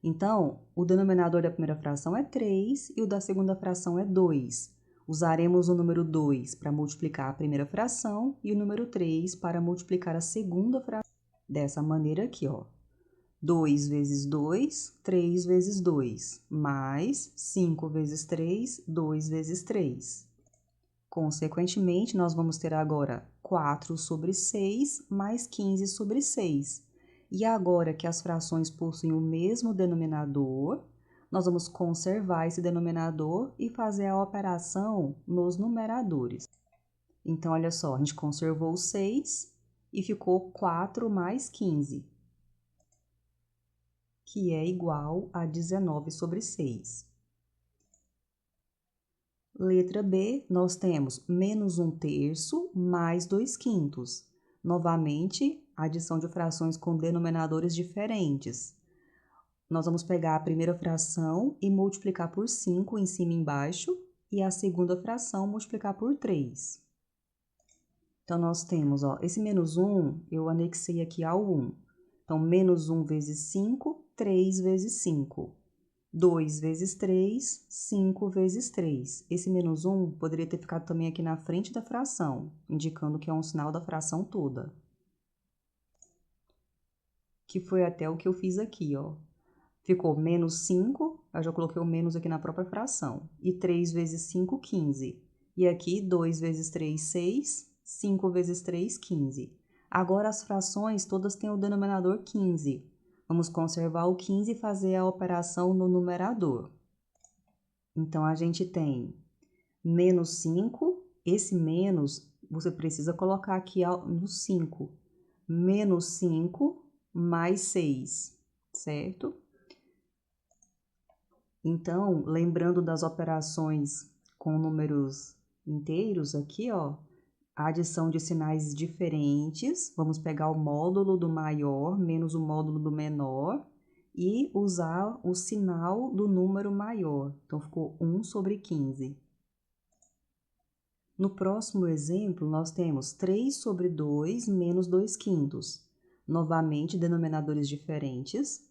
Então, o denominador da primeira fração é 3 e o da segunda fração é 2. Usaremos o número 2 para multiplicar a primeira fração e o número 3 para multiplicar a segunda fração. Dessa maneira aqui, ó. 2 vezes 2, 3 vezes 2, mais 5 vezes 3, 2 vezes 3. Consequentemente, nós vamos ter agora 4 sobre 6 mais 15 sobre 6. E agora que as frações possuem o mesmo denominador, nós vamos conservar esse denominador e fazer a operação nos numeradores. Então, olha só, a gente conservou o 6 e ficou 4 mais 15, que é igual a 19 sobre 6. Letra B, nós temos menos 1 terço mais 2 quintos. Novamente, adição de frações com denominadores diferentes. Nós vamos pegar a primeira fração e multiplicar por 5 em cima e embaixo, e a segunda fração multiplicar por 3. Então, nós temos, ó, esse menos 1, eu anexei aqui ao 1. Então, menos 1 vezes 5, 3 vezes 5. 2 vezes 3, 5 vezes 3. Esse menos 1 poderia ter ficado também aqui na frente da fração, indicando que é um sinal da fração toda. Que foi até o que eu fiz aqui, ó. Ficou menos 5, eu já coloquei o menos aqui na própria fração. E 3 vezes 5, 15. E aqui, 2 vezes 3, 6. 5 vezes 3, 15. Agora, as frações todas têm o denominador 15. Vamos conservar o 15 e fazer a operação no numerador. Então, a gente tem menos 5. Esse menos, você precisa colocar aqui no 5. Menos 5 mais 6, certo? Então, lembrando das operações com números inteiros aqui, ó, a adição de sinais diferentes, vamos pegar o módulo do maior menos o módulo do menor e usar o sinal do número maior. Então, ficou 1 sobre 15. No próximo exemplo, nós temos 3 sobre 2 menos 2 quintos. Novamente, denominadores diferentes.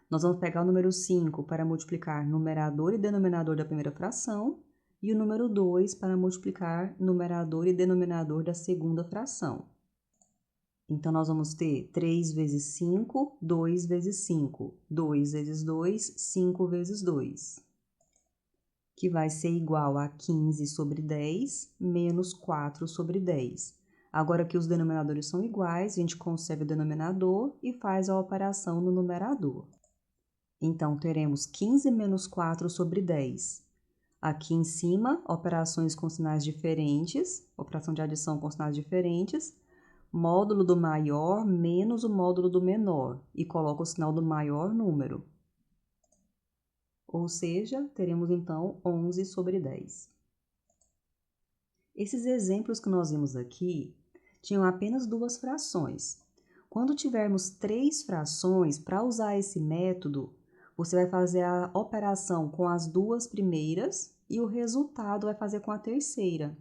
Nós vamos pegar o número 5 para multiplicar numerador e denominador da primeira fração e o número 2 para multiplicar numerador e denominador da segunda fração. Então, nós vamos ter 3 vezes 5, 2 vezes 5, 2 vezes 2, 5 vezes 2, que vai ser igual a 15 sobre 10 menos 4 sobre 10. Agora que os denominadores são iguais, a gente conserva o denominador e faz a operação no numerador. Então, teremos 15 menos 4 sobre 10. Aqui em cima, operações com sinais diferentes, operação de adição com sinais diferentes, módulo do maior menos o módulo do menor, e coloco o sinal do maior número. Ou seja, teremos então 11 sobre 10. Esses exemplos que nós vimos aqui tinham apenas 2 frações. Quando tivermos 3 frações, para usar esse método, você vai fazer a operação com as 2 primeiras e o resultado vai fazer com a terceira.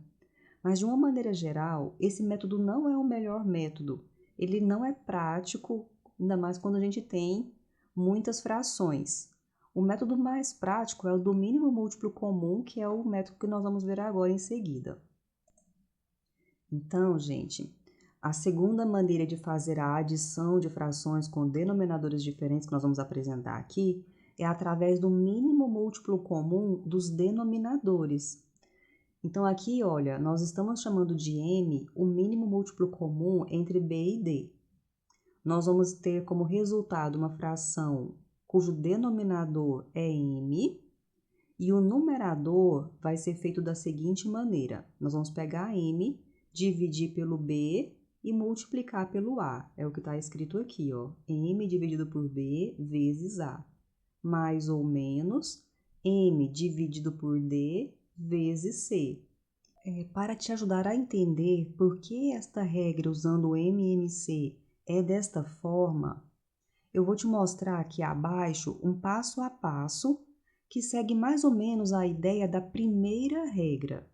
Mas, de uma maneira geral, esse método não é o melhor método. Ele não é prático, ainda mais quando a gente tem muitas frações. O método mais prático é o do mínimo múltiplo comum, que é o método que nós vamos ver agora em seguida. Então, gente, a segunda maneira de fazer a adição de frações com denominadores diferentes que nós vamos apresentar aqui é através do mínimo múltiplo comum dos denominadores. Então, aqui, olha, nós estamos chamando de m o mínimo múltiplo comum entre b e d. Nós vamos ter como resultado uma fração cujo denominador é m e o numerador vai ser feito da seguinte maneira. Nós vamos pegar m, dividir pelo b e multiplicar pelo a. É o que está escrito aqui, ó. M dividido por b vezes a. Mais ou menos m dividido por d vezes c. Para te ajudar a entender por que esta regra usando o MMC é desta forma, eu vou te mostrar aqui abaixo um passo a passo que segue mais ou menos a ideia da primeira regra.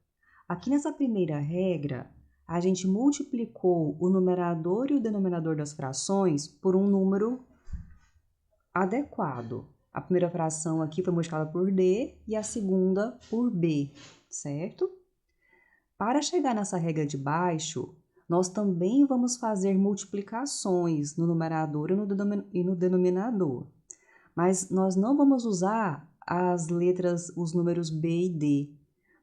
Aqui nessa primeira regra, a gente multiplicou o numerador e o denominador das frações por um número adequado. A primeira fração aqui foi multiplicada por D e a segunda por B, certo? Para chegar nessa regra de baixo, nós também vamos fazer multiplicações no numerador e no denominador. Mas nós não vamos usar as letras, os números B e D.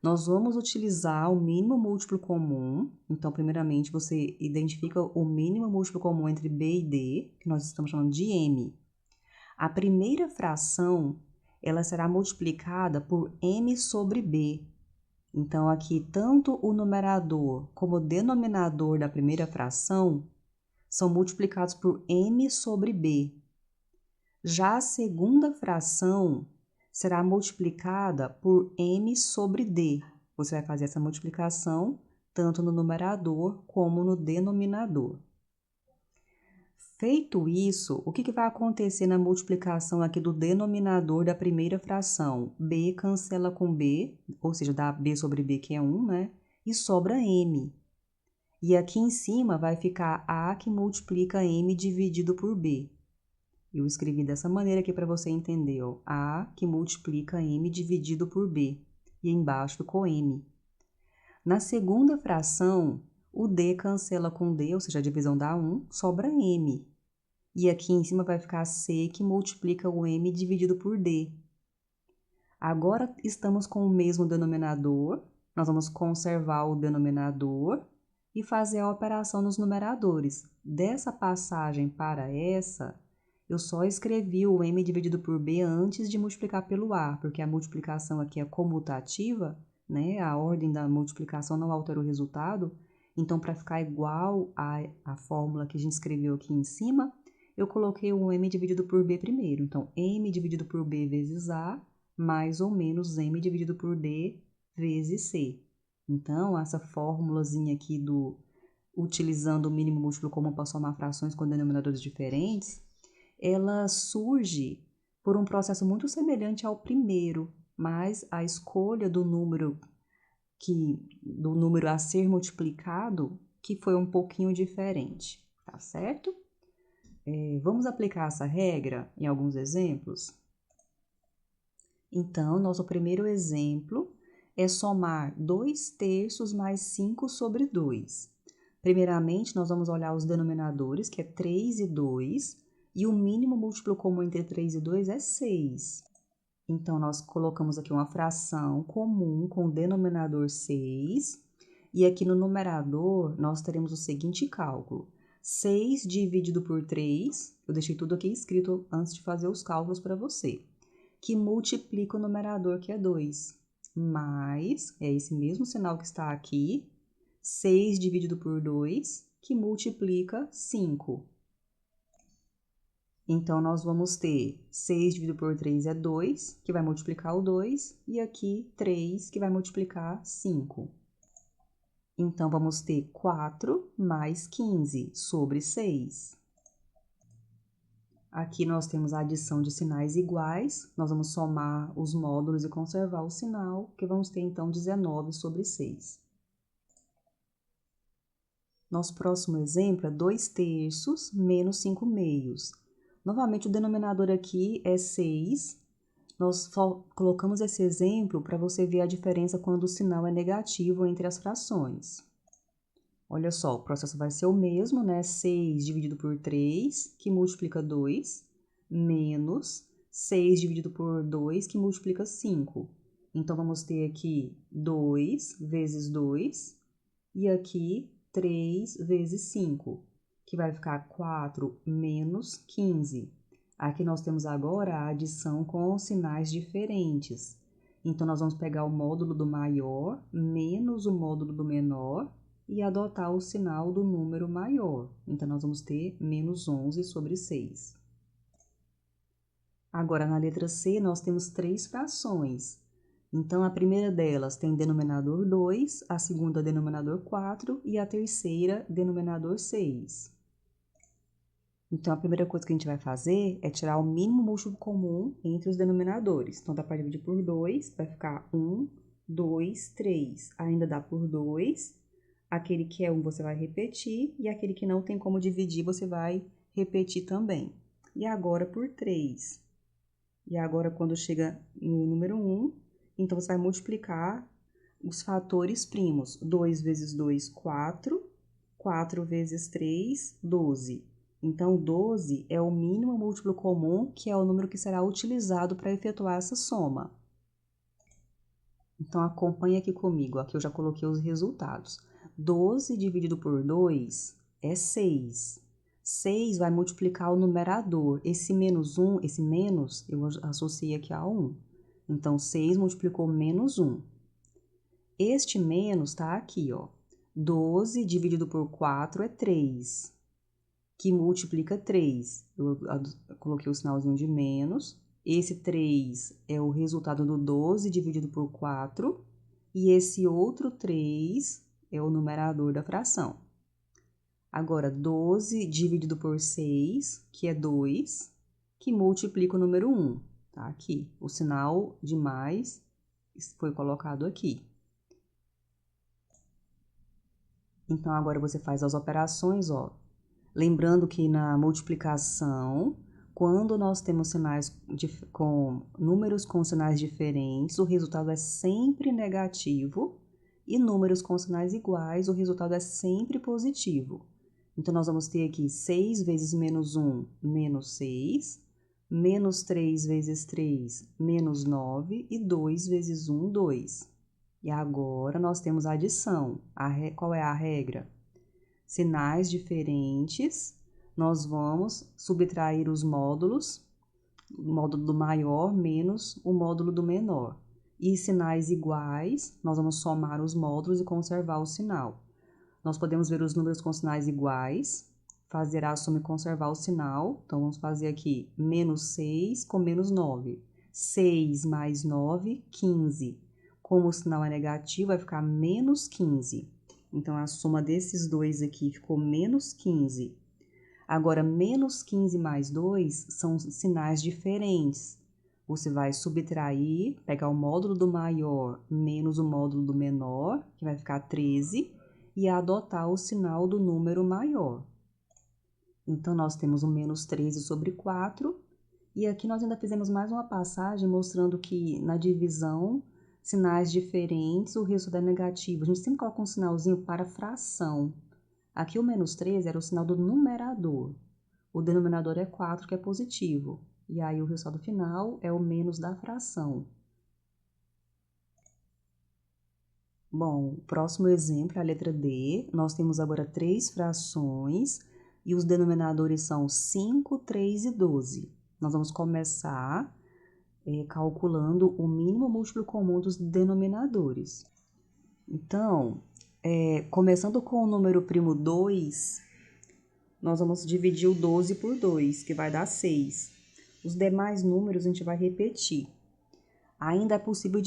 Nós vamos utilizar o mínimo múltiplo comum. Então, primeiramente, você identifica o mínimo múltiplo comum entre B e D, que nós estamos chamando de M. A primeira fração, ela será multiplicada por M sobre B. Então, aqui, tanto o numerador como o denominador da primeira fração são multiplicados por M sobre B. Já a segunda fração será multiplicada por M sobre D. Você vai fazer essa multiplicação tanto no numerador como no denominador. Feito isso, o que vai acontecer na multiplicação aqui do denominador da primeira fração? B cancela com B, ou seja, dá B sobre B, que é 1, né? E sobra M. E aqui em cima vai ficar A que multiplica M dividido por B. Eu escrevi dessa maneira aqui para você entender, ó. A que multiplica M dividido por B. E embaixo ficou M. Na segunda fração, o D cancela com D, ou seja, a divisão dá 1, sobra M. E aqui em cima vai ficar C que multiplica o M dividido por D. Agora estamos com o mesmo denominador, nós vamos conservar o denominador e fazer a operação nos numeradores. Dessa passagem para essa, eu só escrevi o M dividido por B antes de multiplicar pelo A, porque a multiplicação aqui é comutativa, né? A ordem da multiplicação não altera o resultado. Então, para ficar igual à fórmula que a gente escreveu aqui em cima, eu coloquei o M dividido por B primeiro. Então, M dividido por B vezes A, mais ou menos M dividido por D vezes C. Então, essa fórmulazinha aqui utilizando o mínimo múltiplo comum para somar frações com denominadores diferentes, ela surge por um processo muito semelhante ao primeiro, mas a escolha do número a ser multiplicado que foi um pouquinho diferente, tá certo? Vamos aplicar essa regra em alguns exemplos? Então, nosso primeiro exemplo é somar 2/3 mais 5 sobre 2. Primeiramente, nós vamos olhar os denominadores, que é 3 e 2, e o mínimo múltiplo comum entre 3 e 2 é 6. Então, nós colocamos aqui uma fração comum com o denominador 6, e aqui no numerador nós teremos o seguinte cálculo. 6 dividido por 3, eu deixei tudo aqui escrito antes de fazer os cálculos para você, que multiplica o numerador, que é 2, mais, é esse mesmo sinal que está aqui, 6 dividido por 2, que multiplica 5. Então, nós vamos ter 6 dividido por 3 é 2, que vai multiplicar o 2, e aqui 3, que vai multiplicar 5. Então, vamos ter 4 mais 15 sobre 6. Aqui nós temos a adição de sinais iguais, nós vamos somar os módulos e conservar o sinal, que vamos ter então 19 sobre 6. Nosso próximo exemplo é 2/3 menos 5/2. Novamente, o denominador aqui é 6, Nós colocamos esse exemplo para você ver a diferença quando o sinal é negativo entre as frações. Olha só, o processo vai ser o mesmo, né? 6 dividido por 3, que multiplica 2, menos 6 dividido por 2, que multiplica 5. Então, vamos ter aqui 2 vezes 2, e aqui 3 vezes 5, que vai ficar 4 menos 15. Aqui nós temos agora a adição com sinais diferentes. Então, nós vamos pegar o módulo do maior menos o módulo do menor e adotar o sinal do número maior. Então, nós vamos ter menos 11 sobre 6. Agora, na letra C, nós temos 3 frações. Então, a primeira delas tem denominador 2, a segunda denominador 4 e a terceira denominador 6. Então, a primeira coisa que a gente vai fazer é tirar o mínimo múltiplo comum entre os denominadores. Então, dá para dividir por 2, vai ficar 1, 2, 3. Ainda dá por 2. Aquele que é 1 você vai repetir, e aquele que não tem como dividir você vai repetir também. E agora por 3. E agora, quando chega no número 1, então você vai multiplicar os fatores primos. 2 vezes 2, 4. 4 vezes 3, 12. Então, 12 é o mínimo múltiplo comum, que é o número que será utilizado para efetuar essa soma. Então, acompanhe aqui comigo. Aqui eu já coloquei os resultados. 12 dividido por 2 é 6. 6 vai multiplicar o numerador. Esse menos 1, esse menos, eu associei aqui a 1. Então, 6 multiplicou menos 1. Este menos está aqui, ó. 12 dividido por 4 é 3, que multiplica 3. Eu coloquei o sinalzinho de menos. Esse 3 é o resultado do 12 dividido por 4. E esse outro 3 é o numerador da fração. Agora, 12 dividido por 6, que é 2, que multiplica o número 1. Tá aqui. O sinal de mais foi colocado aqui. Então, agora você faz as operações, ó. Lembrando que na multiplicação, quando nós temos sinais com números com sinais diferentes, o resultado é sempre negativo, e números com sinais iguais, o resultado é sempre positivo. Então, nós vamos ter aqui 6 vezes menos 1, menos 6, menos 3 vezes 3, menos 9, e 2 vezes 1, 2. E agora, nós temos a adição. Qual é a regra? Sinais diferentes, nós vamos subtrair os módulos, o módulo do maior menos o módulo do menor. E sinais iguais, nós vamos somar os módulos e conservar o sinal. Nós podemos ver os números com sinais iguais, fazer a soma e conservar o sinal. Então, vamos fazer aqui menos 6 com menos 9. 6 mais 9, 15. Como o sinal é negativo, vai ficar menos 15. Então, a soma desses dois aqui ficou menos 15. Agora, menos 15 mais 2 são sinais diferentes. Você vai subtrair, pegar o módulo do maior menos o módulo do menor, que vai ficar 13, e adotar o sinal do número maior. Então, nós temos o menos 13 sobre 4. E aqui nós ainda fizemos mais uma passagem mostrando que na divisão, sinais diferentes, o resultado é negativo. A gente sempre coloca um sinalzinho para fração. Aqui o menos 13 era o sinal do numerador. O denominador é 4, que é positivo. E aí o resultado final é o menos da fração. Bom, o próximo exemplo é a letra D. Nós temos agora 3 frações e os denominadores são 5, 3 e 12. Nós vamos começar calculando o mínimo múltiplo comum dos denominadores. Então, começando com o número primo 2, nós vamos dividir o 12 por 2, que vai dar 6. Os demais números a gente vai repetir. Ainda é possível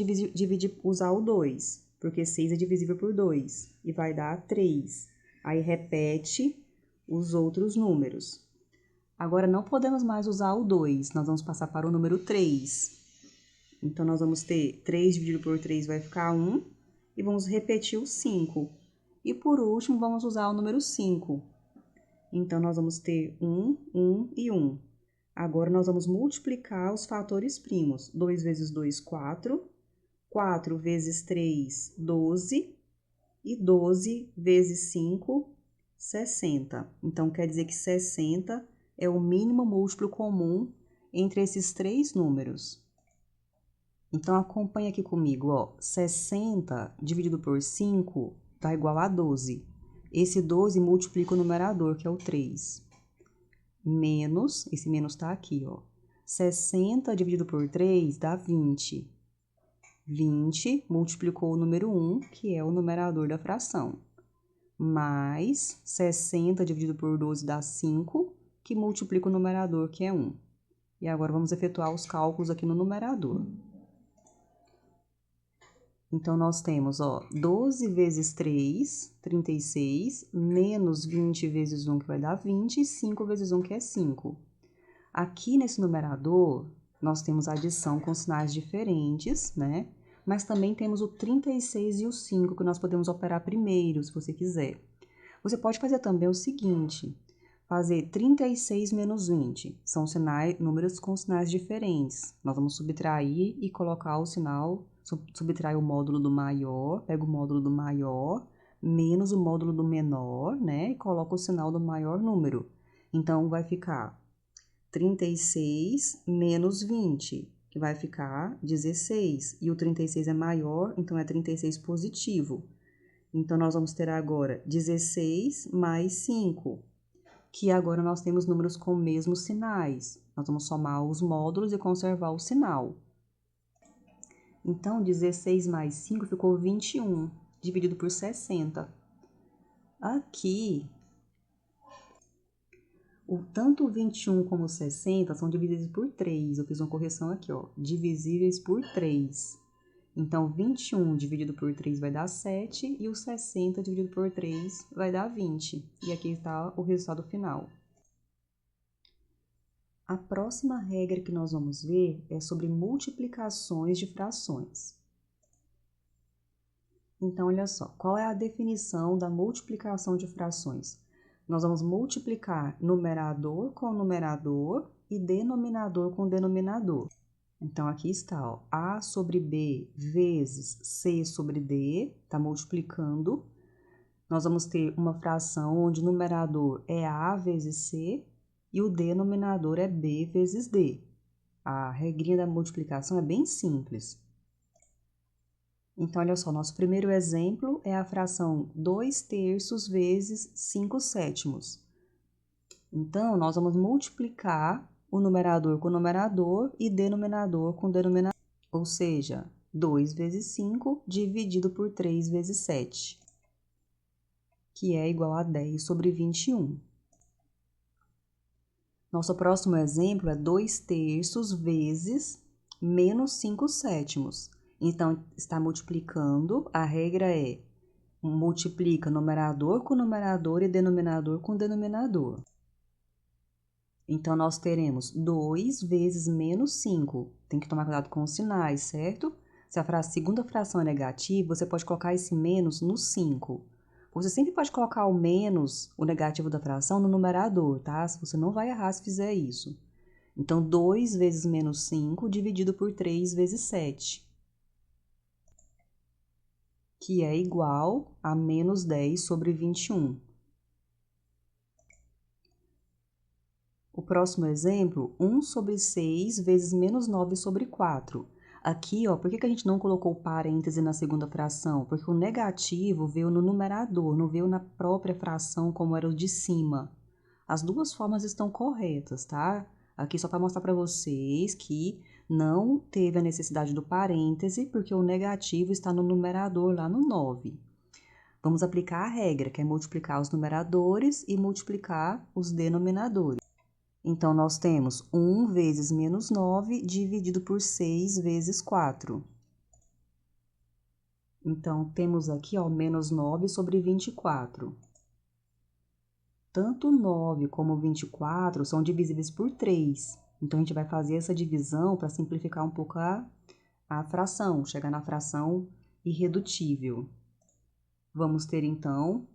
usar o 2, porque 6 é divisível por 2, e vai dar 3. Aí repete os outros números. Agora, não podemos mais usar o 2, nós vamos passar para o número 3. Então, nós vamos ter 3 dividido por 3 vai ficar 1, e vamos repetir o 5. E, por último, vamos usar o número 5. Então, nós vamos ter 1, 1 e 1. Agora, nós vamos multiplicar os fatores primos. 2 vezes 2, 4. 4 vezes 3, 12. E 12 vezes 5, 60. Então, quer dizer que 60 é o mínimo múltiplo comum entre esses três números. Então, acompanha aqui comigo, ó. 60 dividido por 5 dá igual a 12. Esse 12 multiplica o numerador, que é o 3. Menos, esse menos tá aqui, ó. 60 dividido por 3 dá 20. 20 multiplicou o número 1, que é o numerador da fração. Mais 60 dividido por 12 dá 5, que multiplica o numerador, que é 1. E agora vamos efetuar os cálculos aqui no numerador. Então, nós temos, ó, 12 vezes 3, 36, menos 20 vezes 1, que vai dar 20, e 5 vezes 1, que é 5. Aqui nesse numerador, nós temos adição com sinais diferentes, né? Mas também temos o 36 e o 5, que nós podemos operar primeiro, se você quiser. Você pode fazer também o seguinte, fazer 36 menos 20. São números com sinais diferentes. Nós vamos subtrair e colocar o sinal, subtrair o módulo do maior, pega o módulo do maior, menos o módulo do menor, né? E coloca o sinal do maior número. Então, vai ficar 36 menos 20, que vai ficar 16. E o 36 é maior, então é 36 positivo. Então, nós vamos ter agora 16 mais 5, que agora nós temos números com mesmos sinais. Nós vamos somar os módulos e conservar o sinal. Então, 16 mais 5 ficou 21, dividido por 60. Aqui, tanto o 21 como o 60 são divisíveis por 3. Eu fiz uma correção aqui, ó. Divisíveis por 3. Então, 21 dividido por 3 vai dar 7 e o 60 dividido por 3 vai dar 20. E aqui está o resultado final. A próxima regra que nós vamos ver é sobre multiplicações de frações. Então, olha só, qual é a definição da multiplicação de frações? Nós vamos multiplicar numerador com numerador e denominador com denominador. Então, aqui está, ó, A sobre B vezes C sobre D, está multiplicando. Nós vamos ter uma fração onde o numerador é A vezes C e o denominador é B vezes D. A regrinha da multiplicação é bem simples. Então, olha só, nosso primeiro exemplo é a fração 2/3 vezes 5/7. Então, nós vamos multiplicar o numerador com o numerador e denominador com denominador. Ou seja, 2 vezes 5 dividido por 3 vezes 7, que é igual a 10 sobre 21. Nosso próximo exemplo é 2/3 vezes menos 5/7. Então, está multiplicando, a regra é multiplica numerador com numerador e denominador com denominador. Então, nós teremos 2 vezes menos 5. Tem que tomar cuidado com os sinais, certo? Se a segunda fração é negativa, você pode colocar esse menos no 5. Você sempre pode colocar o menos, o negativo da fração, no numerador, tá? Você não vai errar se fizer isso. Então, 2 vezes menos 5 dividido por 3 vezes 7. Que é igual a menos 10 sobre 21. O próximo exemplo, 1 sobre 6 vezes menos 9 sobre 4. Aqui, ó, por que a gente não colocou parêntese na segunda fração? Porque o negativo veio no numerador, não veio na própria fração como era o de cima. As duas formas estão corretas, tá? Aqui só para mostrar para vocês que não teve a necessidade do parêntese, porque o negativo está no numerador lá no 9. Vamos aplicar a regra, que é multiplicar os numeradores e multiplicar os denominadores. Então, nós temos 1 vezes menos 9 dividido por 6 vezes 4. Então, temos aqui, ó, menos 9 sobre 24. Tanto 9 como 24 são divisíveis por 3. Então, a gente vai fazer essa divisão para simplificar um pouco a fração, chegar na fração irredutível. Vamos ter, então,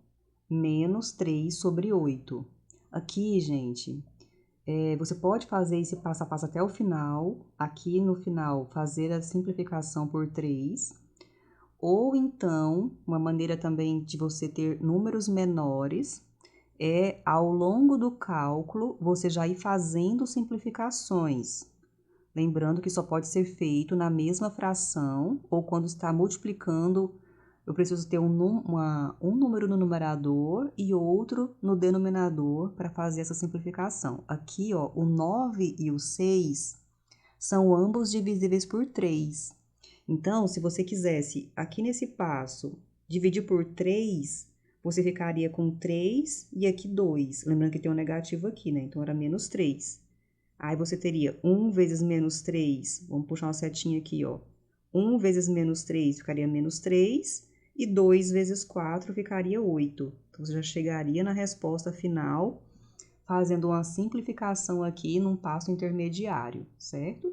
menos 3 sobre 8. Aqui, gente, Você pode fazer esse passo a passo até o final, aqui no final fazer a simplificação por 3, ou então, uma maneira também de você ter números menores é, ao longo do cálculo, você já ir fazendo simplificações. Lembrando que só pode ser feito na mesma fração ou quando está multiplicando, eu preciso ter um número no numerador e outro no denominador para fazer essa simplificação. Aqui, ó, o 9 e o 6 são ambos divisíveis por 3. Então, se você quisesse, aqui nesse passo, dividir por 3, você ficaria com 3 e aqui 2. Lembrando que tem um negativo aqui, né? Então, era menos 3. Aí você teria 1 vezes menos 3, vamos puxar uma setinha aqui, ó. 1 vezes menos 3 ficaria menos 3, e 2 vezes 4 ficaria 8. Então, você já chegaria na resposta final, fazendo uma simplificação aqui num passo intermediário, certo?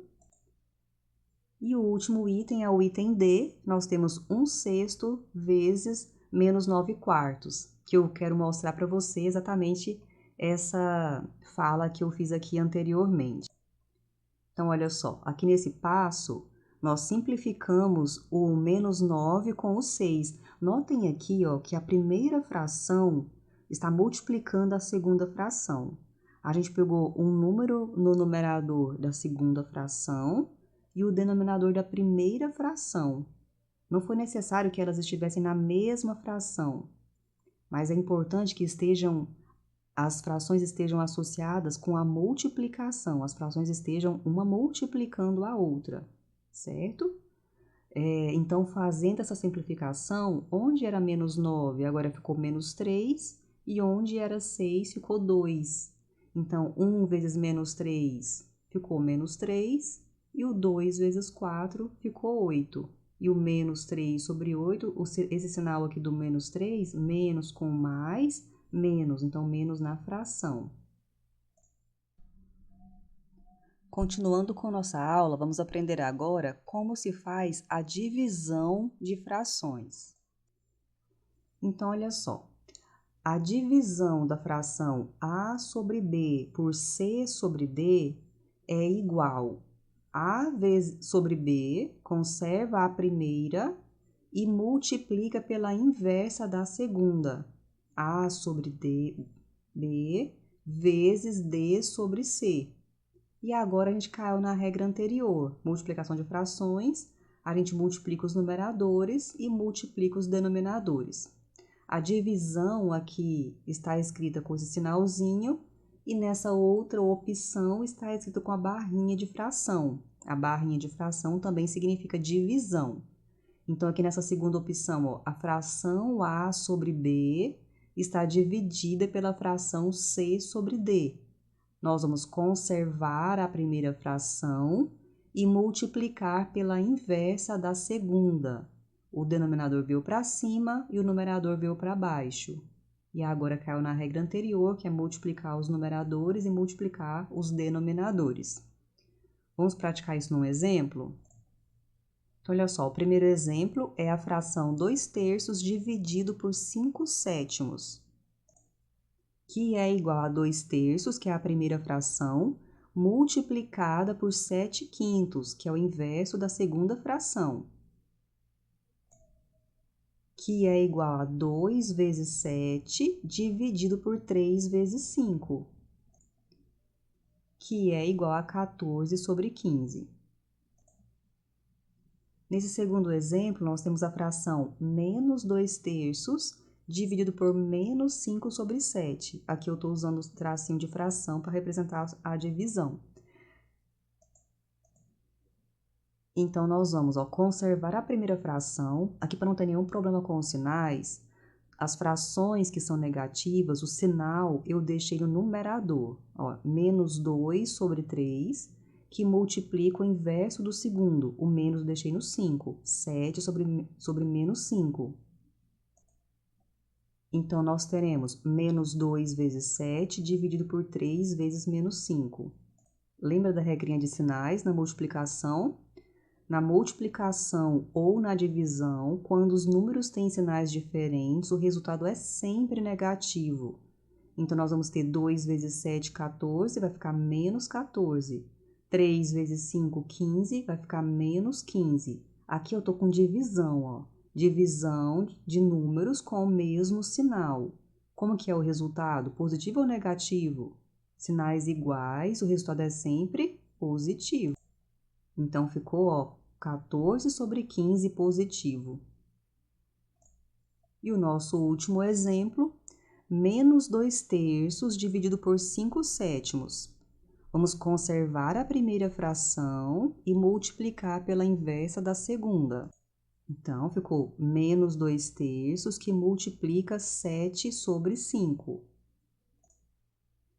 E o último item é o item D, nós temos 1/6 vezes menos 9/4, que eu quero mostrar para você exatamente essa fala que eu fiz aqui anteriormente. Então, olha só, aqui nesse passo, nós simplificamos o menos 9 com o 6. Notem aqui, ó, que a primeira fração está multiplicando a segunda fração. A gente pegou um número no numerador da segunda fração e o denominador da primeira fração. Não foi necessário que elas estivessem na mesma fração, mas é importante que as frações estejam associadas com a multiplicação, as frações estejam uma multiplicando a outra, certo? Então, fazendo essa simplificação, onde era menos 9, agora ficou menos 3, e onde era 6, ficou 2. Então, 1 vezes menos 3 ficou menos 3, e o 2 vezes 4 ficou 8. E o menos 3 sobre 8, esse sinal aqui do menos 3, menos com mais, menos, então menos na fração. Continuando com nossa aula, vamos aprender agora como se faz a divisão de frações. Então, olha só, a divisão da fração A sobre B por C sobre D é igual a sobre B, conserva a primeira e multiplica pela inversa da segunda. A sobre B vezes D sobre C. E agora a gente caiu na regra anterior, multiplicação de frações, a gente multiplica os numeradores e multiplica os denominadores. A divisão aqui está escrita com esse sinalzinho e nessa outra opção está escrito com a barrinha de fração. A barrinha de fração também significa divisão. Então, aqui nessa segunda opção, ó, a fração A sobre B está dividida pela fração C sobre D. Nós vamos conservar a primeira fração e multiplicar pela inversa da segunda. O denominador veio para cima e o numerador veio para baixo. E agora caiu na regra anterior, que é multiplicar os numeradores e multiplicar os denominadores. Vamos praticar isso num exemplo? Então, olha só, o primeiro exemplo é a fração 2/3 dividido por 5/7, que é igual a 2/3, que é a primeira fração, multiplicada por 7/5, que é o inverso da segunda fração, que é igual a 2 vezes 7 dividido por 3 vezes 5, que é igual a 14 sobre 15. Nesse segundo exemplo, nós temos a fração menos 2/3 dividido por menos 5 sobre 7. Aqui eu estou usando o tracinho de fração para representar a divisão. Então, nós vamos conservar a primeira fração. Aqui, para não ter nenhum problema com os sinais, as frações que são negativas, o sinal eu deixei no numerador. Ó, menos 2 sobre 3, que multiplica o inverso do segundo. O menos eu deixei no 5. 7 sobre menos 5. Então, nós teremos menos 2 vezes 7 dividido por 3 vezes menos 5. Lembra da regrinha de sinais na multiplicação? Na multiplicação ou na divisão, quando os números têm sinais diferentes, o resultado é sempre negativo. Então, nós vamos ter 2 vezes 7, 14, vai ficar menos 14. 3 vezes 5, 15, vai ficar menos 15. Aqui eu tô com divisão, ó. Divisão de números com o mesmo sinal. Como que é o resultado? Positivo ou negativo? Sinais iguais, o resultado é sempre positivo. Então, ficou, ó, 14 sobre 15 positivo. E o nosso último exemplo, menos 2/3 dividido por 5/7. Vamos conservar a primeira fração e multiplicar pela inversa da segunda. Então, ficou menos 2/3 que multiplica 7 sobre 5.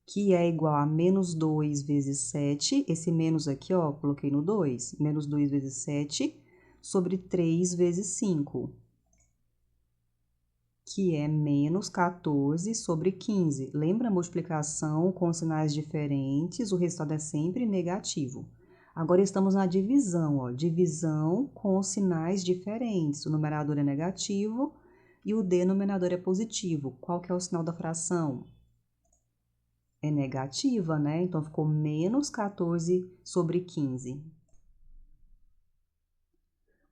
Que é igual a menos 2 vezes 7. Esse menos aqui, ó, coloquei no 2. Menos 2 vezes 7 sobre 3 vezes 5. Que é menos 14 sobre 15. Lembra a multiplicação com sinais diferentes? O resultado é sempre negativo. Agora estamos na divisão, ó. Divisão com sinais diferentes. O numerador é negativo e o denominador é positivo. Qual que é o sinal da fração? É negativa, né? Então, ficou menos 14 sobre 15.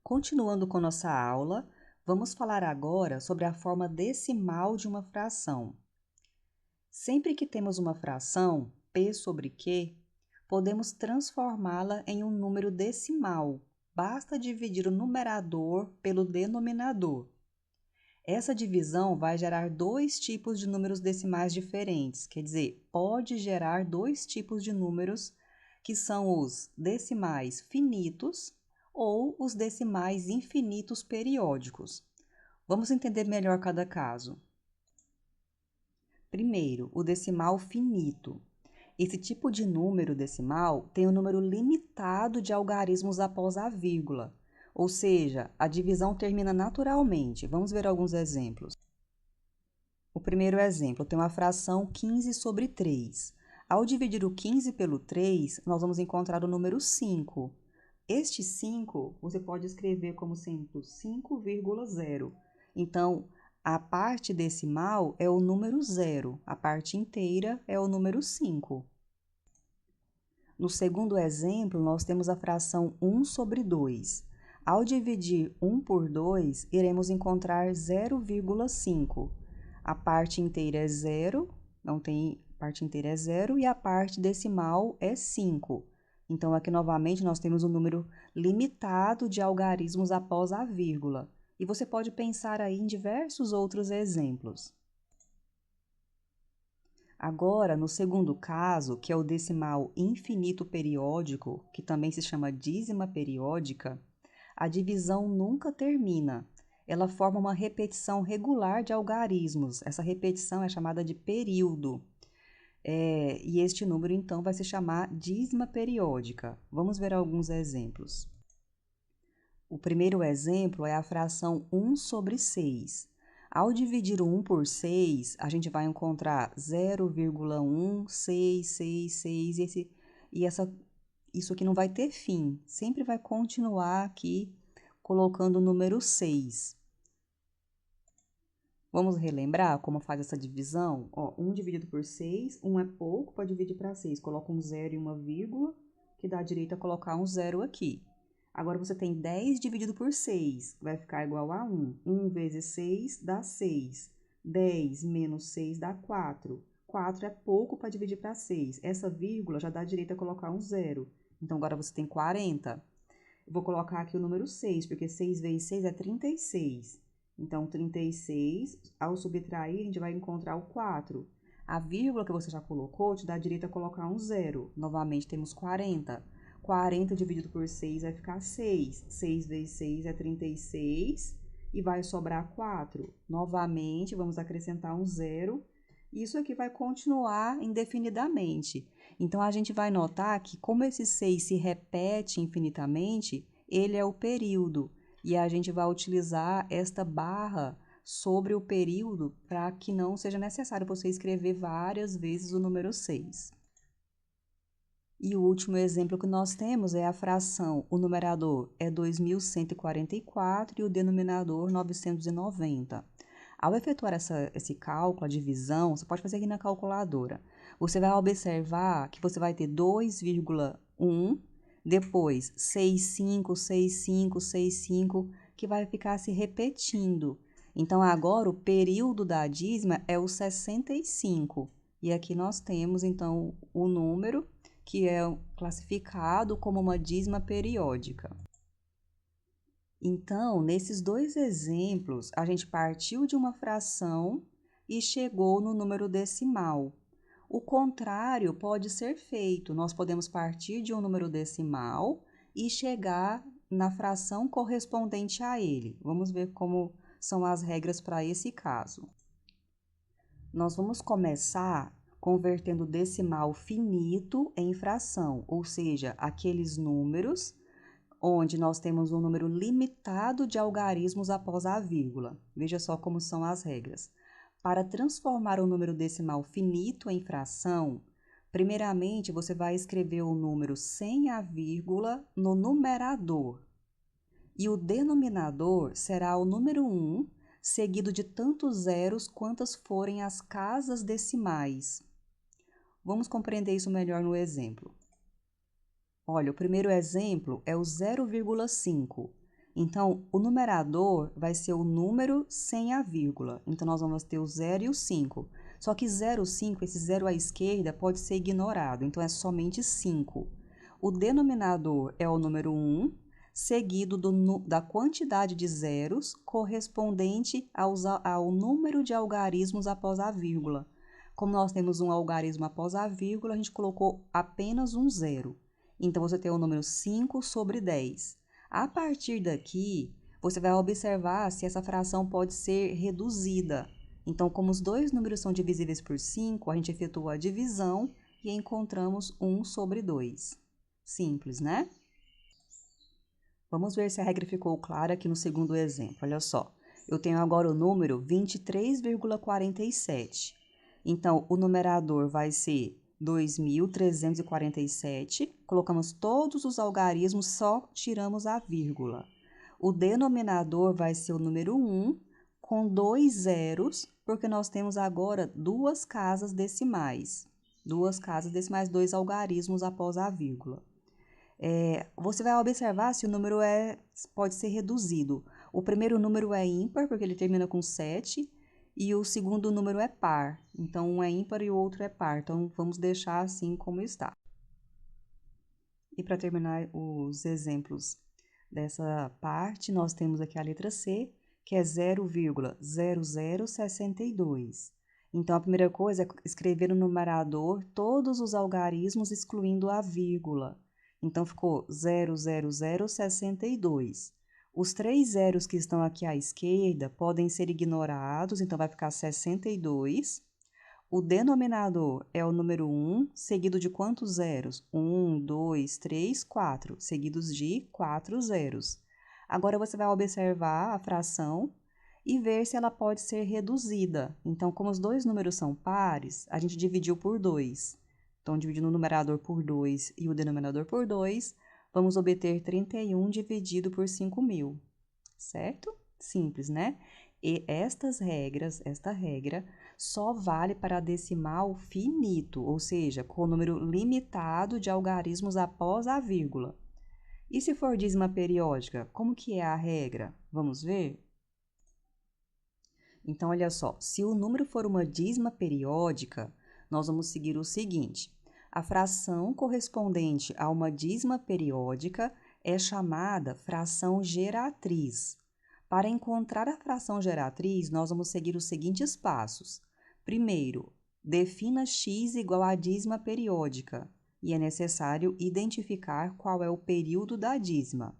Continuando com nossa aula, vamos falar agora sobre a forma decimal de uma fração. Sempre que temos uma fração, P sobre Q, podemos transformá-la em um número decimal. Basta dividir o numerador pelo denominador. Essa divisão vai gerar dois tipos de números decimais diferentes, quer dizer, pode gerar dois tipos de números, que são os decimais finitos ou os decimais infinitos periódicos. Vamos entender melhor cada caso. Primeiro, o decimal finito. Esse tipo de número decimal tem um número limitado de algarismos após a vírgula, ou seja, a divisão termina naturalmente. Vamos ver alguns exemplos. O primeiro exemplo tem uma fração 15 sobre 3. Ao dividir o 15 pelo 3, nós vamos encontrar o número 5. Este 5 você pode escrever como sendo 5,0. Então, a parte decimal é o número 0, a parte inteira é o número 5. No segundo exemplo, nós temos a fração 1 sobre 2. Ao dividir 1 por 2, iremos encontrar 0,5. A parte inteira é 0, não tem parte inteira é 0, e a parte decimal é 5. Então, aqui novamente nós temos um número limitado de algarismos após a vírgula. E você pode pensar aí em diversos outros exemplos. Agora, no segundo caso, que é o decimal infinito periódico, que também se chama dízima periódica, a divisão nunca termina. Ela forma uma repetição regular de algarismos. Essa repetição é chamada de período. E este número, então, vai se chamar dízima periódica. Vamos ver alguns exemplos. O primeiro exemplo é a fração 1 sobre 6. Ao dividir o 1 por 6, a gente vai encontrar 0,1666, isso aqui não vai ter fim, sempre vai continuar aqui colocando o número 6. Vamos relembrar como faz essa divisão? Ó, 1 dividido por 6, 1 é pouco para dividir para 6. Coloca um 0 e uma vírgula, que dá direito a colocar um 0 aqui. Agora, você tem 10 dividido por 6, vai ficar igual a 1. 1 vezes 6 dá 6. 10 menos 6 dá 4. 4 é pouco para dividir para 6. Essa vírgula já dá direito a colocar um 0. Então, agora você tem 40. Eu vou colocar aqui o número 6, porque 6 vezes 6 é 36. Então, 36, ao subtrair, a gente vai encontrar o 4. A vírgula que você já colocou te dá direito a colocar um 0. Novamente, temos 40. 40 dividido por 6 vai ficar 6. 6 vezes 6 é 36 e vai sobrar 4. Novamente, vamos acrescentar um 0. Isso aqui vai continuar indefinidamente. Então, a gente vai notar que, como esse 6 se repete infinitamente, ele é o período. E a gente vai utilizar esta barra sobre o período para que não seja necessário você escrever várias vezes o número 6. E o último exemplo que nós temos é a fração, o numerador é 2144 e o denominador 990. Ao efetuar esse cálculo, a divisão, você pode fazer aqui na calculadora. Você vai observar que você vai ter 2,1, depois 6,5, 6,5, 6,5, que vai ficar se repetindo. Então, agora o período da dízima é o 65. E aqui nós temos, então, o número que é classificado como uma dízima periódica. Então, nesses dois exemplos, a gente partiu de uma fração e chegou no número decimal. O contrário pode ser feito. Nós podemos partir de um número decimal e chegar na fração correspondente a ele. Vamos ver como são as regras para esse caso. Nós vamos começar convertendo o decimal finito em fração, ou seja, aqueles números onde nós temos um número limitado de algarismos após a vírgula. Veja só como são as regras. Para transformar o número decimal finito em fração, primeiramente você vai escrever o número sem a vírgula no numerador. E o denominador será o número 1, seguido de tantos zeros quantas forem as casas decimais. Vamos compreender isso melhor no exemplo. Olha, o primeiro exemplo é o 0,5. Então, o numerador vai ser o número sem a vírgula. Então, nós vamos ter o 0 e o 5. Só que 0,5, esse 0 à esquerda, pode ser ignorado. Então, é somente 5. O denominador é o número 1, seguido da quantidade de zeros correspondente ao número de algarismos após a vírgula. Como nós temos um algarismo após a vírgula, a gente colocou apenas um zero. Então, você tem o número 5 sobre 10. A partir daqui, você vai observar se essa fração pode ser reduzida. Então, como os dois números são divisíveis por 5, a gente efetua a divisão e encontramos 1 sobre 2. Simples, né? Vamos ver se a regra ficou clara aqui no segundo exemplo. Olha só, eu tenho agora o número 23,47. Então, o numerador vai ser 2.347, colocamos todos os algarismos, só tiramos a vírgula. O denominador vai ser o número 1, com 2 zeros, porque nós temos agora duas casas decimais. Duas casas decimais, dois algarismos após a vírgula. Você vai observar se o número pode ser reduzido. O primeiro número é ímpar, porque ele termina com 7, e o segundo número é par. Então, um é ímpar e o outro é par. Então, vamos deixar assim como está. E para terminar os exemplos dessa parte, nós temos aqui a letra C, que é 0,0062. Então, a primeira coisa é escrever no numerador todos os algarismos, excluindo a vírgula. Então, ficou 0,0062. Os 3 zeros que estão aqui à esquerda podem ser ignorados, então vai ficar 62. O denominador é o número 1, seguido de quantos zeros? 1, 2, 3, 4, seguidos de 4 zeros. Agora, você vai observar a fração e ver se ela pode ser reduzida. Então, como os dois números são pares, a gente dividiu por 2. Então, dividindo o numerador por 2 e o denominador por 2, vamos obter 31 dividido por 5.000, certo? Simples, né? E esta regra só vale para decimal finito, ou seja, com o número limitado de algarismos após a vírgula. E se for dízima periódica, como que é a regra? Vamos ver? Então, olha só, se o número for uma dízima periódica, nós vamos seguir o seguinte: a fração correspondente a uma dízima periódica é chamada fração geratriz. Para encontrar a fração geratriz, nós vamos seguir os seguintes passos. Primeiro, defina x igual à dízima periódica, e é necessário identificar qual é o período da dízima.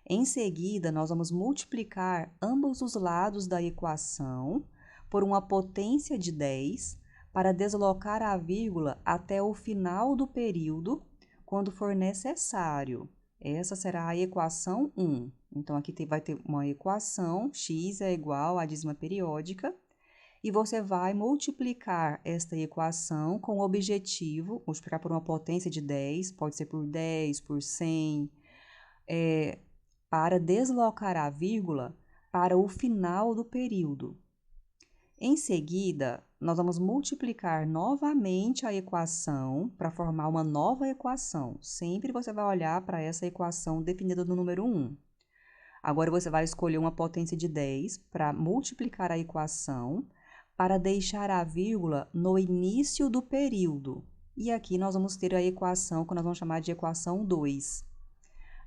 Em seguida, nós vamos multiplicar ambos os lados da equação por uma potência de 10 para deslocar a vírgula até o final do período, quando for necessário. Essa será a equação 1. Então, aqui vai ter uma equação, x é igual à dízima periódica, e você vai multiplicar esta equação com o objetivo, multiplicar por uma potência de 10, pode ser por 10, por 100, para deslocar a vírgula para o final do período. Em seguida, nós vamos multiplicar novamente a equação para formar uma nova equação. Sempre você vai olhar para essa equação definida no número 1. Agora, você vai escolher uma potência de 10 para multiplicar a equação, para deixar a vírgula no início do período. E aqui nós vamos ter a equação que nós vamos chamar de equação 2.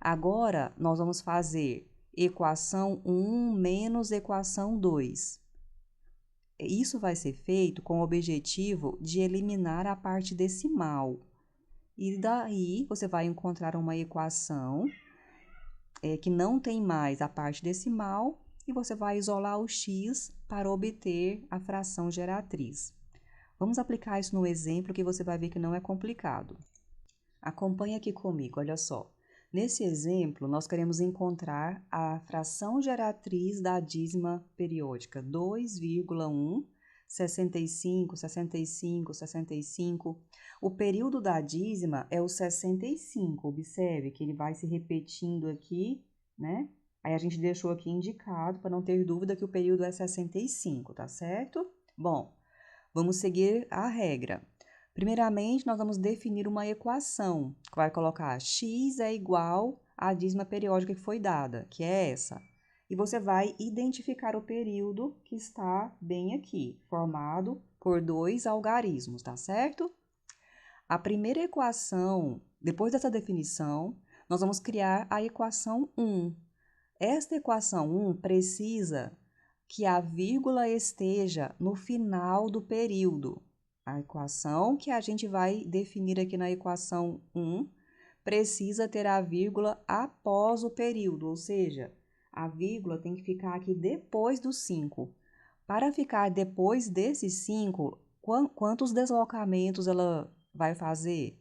Agora, nós vamos fazer equação 1 menos equação 2. Isso vai ser feito com o objetivo de eliminar a parte decimal. E daí, você vai encontrar uma equação que não tem mais a parte decimal e você vai isolar o x para obter a fração geratriz. Vamos aplicar isso no exemplo que você vai ver que não é complicado. Acompanhe aqui comigo, olha só. Nesse exemplo, nós queremos encontrar a fração geratriz da dízima periódica 2,1, 65, 65, 65. O período da dízima é o 65, observe que ele vai se repetindo aqui, né? Aí a gente deixou aqui indicado para não ter dúvida que o período é 65, tá certo? Bom, vamos seguir a regra. Primeiramente, nós vamos definir uma equação, que vai colocar x é igual à dízima periódica que foi dada, que é essa. E você vai identificar o período que está bem aqui, formado por 2 algarismos, tá certo? A primeira equação, depois dessa definição, nós vamos criar a equação 1. Esta equação 1 precisa que a vírgula esteja no final do período. A equação que a gente vai definir aqui na equação 1 precisa ter a vírgula após o período, ou seja, a vírgula tem que ficar aqui depois do 5. Para ficar depois desses 5, quantos deslocamentos ela vai fazer?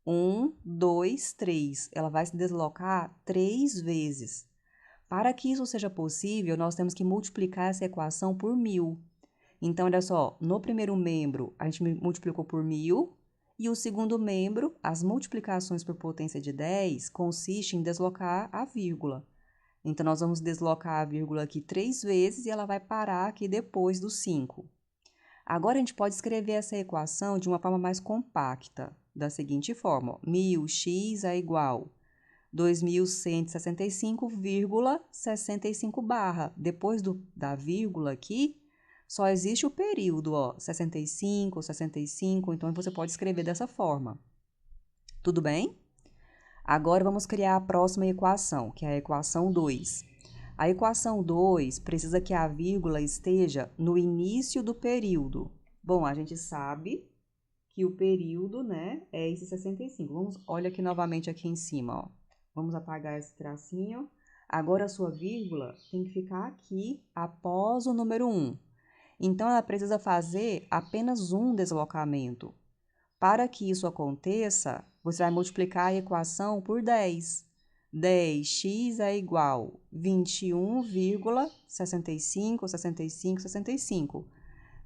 1, 2, 3. Ela vai se deslocar 3 vezes. Para que isso seja possível, nós temos que multiplicar essa equação por 1000. Então, olha só, no primeiro membro, a gente multiplicou por 1000, e o segundo membro, as multiplicações por potência de 10, consiste em deslocar a vírgula. Então, nós vamos deslocar a vírgula aqui 3 vezes e ela vai parar aqui depois do 5. Agora, a gente pode escrever essa equação de uma forma mais compacta, da seguinte forma: 1000x é igual 2165,65 barra. Depois da vírgula aqui, só existe o período, ó, 65, 65, então você pode escrever dessa forma. Tudo bem? Agora vamos criar a próxima equação, que é a equação 2. A equação 2 precisa que a vírgula esteja no início do período. Bom, a gente sabe que o período, né, é esse 65. Olha aqui novamente aqui em cima, ó. Vamos apagar esse tracinho. Agora a sua vírgula tem que ficar aqui após o número 1. Então, ela precisa fazer apenas um deslocamento. Para que isso aconteça, você vai multiplicar a equação por 10. 10x é igual a 21,65, 65, 65.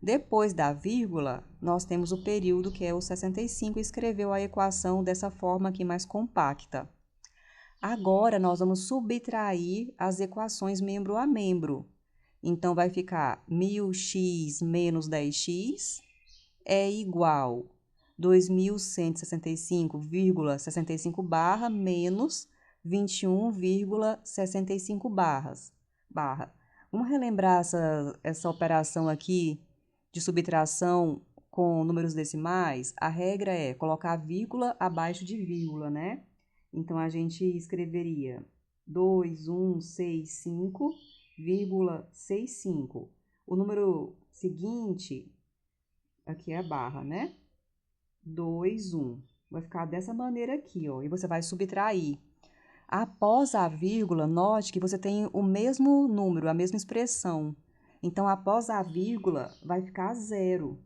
Depois da vírgula, nós temos o período, que é o 65, e escreveu a equação dessa forma aqui mais compacta. Agora, nós vamos subtrair as equações membro a membro. Então, vai ficar 1000x menos 10x é igual a 2165,65 barra menos 21,65 barra. Vamos relembrar essa operação aqui de subtração com números decimais? A regra é colocar vírgula abaixo de vírgula, né? Então, a gente escreveria 2165,65. O número seguinte, aqui é a barra, né? 21. Vai ficar dessa maneira aqui, ó. E você vai subtrair. Após a vírgula, note que você tem o mesmo número, a mesma expressão. Então, após a vírgula, vai ficar 0.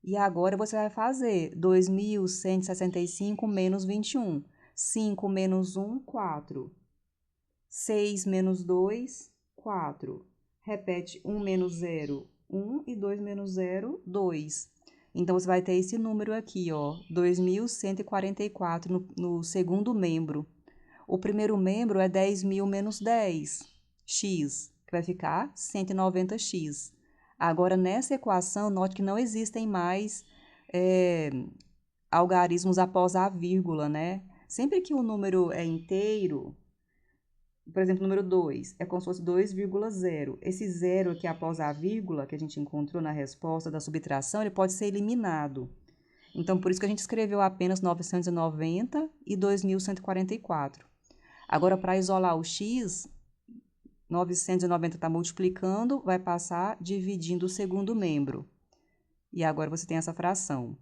E agora você vai fazer 2165 menos 21. 5 menos 1, 4. 6 menos 2, 4. Repete 1 menos 0, 1. E 2 menos 0, 2. Então, você vai ter esse número aqui, ó, 2144 no segundo membro. O primeiro membro é 10.000 menos 10, x, que vai ficar 190x. Agora, nessa equação, note que não existem mais algarismos após a vírgula, né? Sempre que o número é inteiro, por exemplo, número 2, é como se fosse 2,0. Esse zero aqui após a vírgula, que a gente encontrou na resposta da subtração, ele pode ser eliminado. Então, por isso que a gente escreveu apenas 990 e 2.144. Agora, para isolar o x, 990 está multiplicando, vai passar dividindo o segundo membro. E agora você tem essa fração.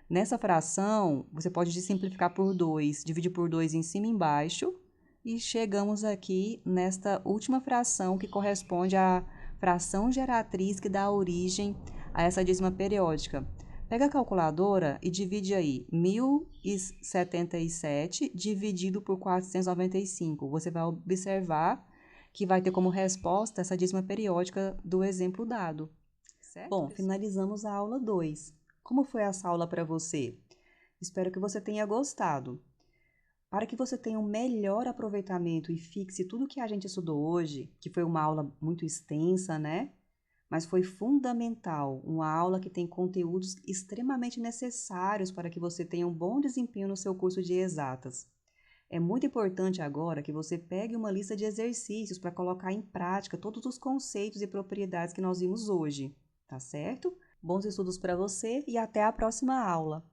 Nessa fração, você pode simplificar por 2, dividir por 2 em cima e embaixo, e chegamos aqui nesta última fração, que corresponde à fração geratriz que dá origem a essa dízima periódica. Pega a calculadora e divide aí 1.077 dividido por 495. Você vai observar que vai ter como resposta essa dízima periódica do exemplo dado. Certo? Bom, finalizamos a aula 2. Como foi essa aula para você? Espero que você tenha gostado. Para que você tenha um melhor aproveitamento e fixe tudo que a gente estudou hoje, que foi uma aula muito extensa, né? Mas foi fundamental, uma aula que tem conteúdos extremamente necessários para que você tenha um bom desempenho no seu curso de exatas. É muito importante agora que você pegue uma lista de exercícios para colocar em prática todos os conceitos e propriedades que nós vimos hoje, tá certo? Bons estudos para você e até a próxima aula!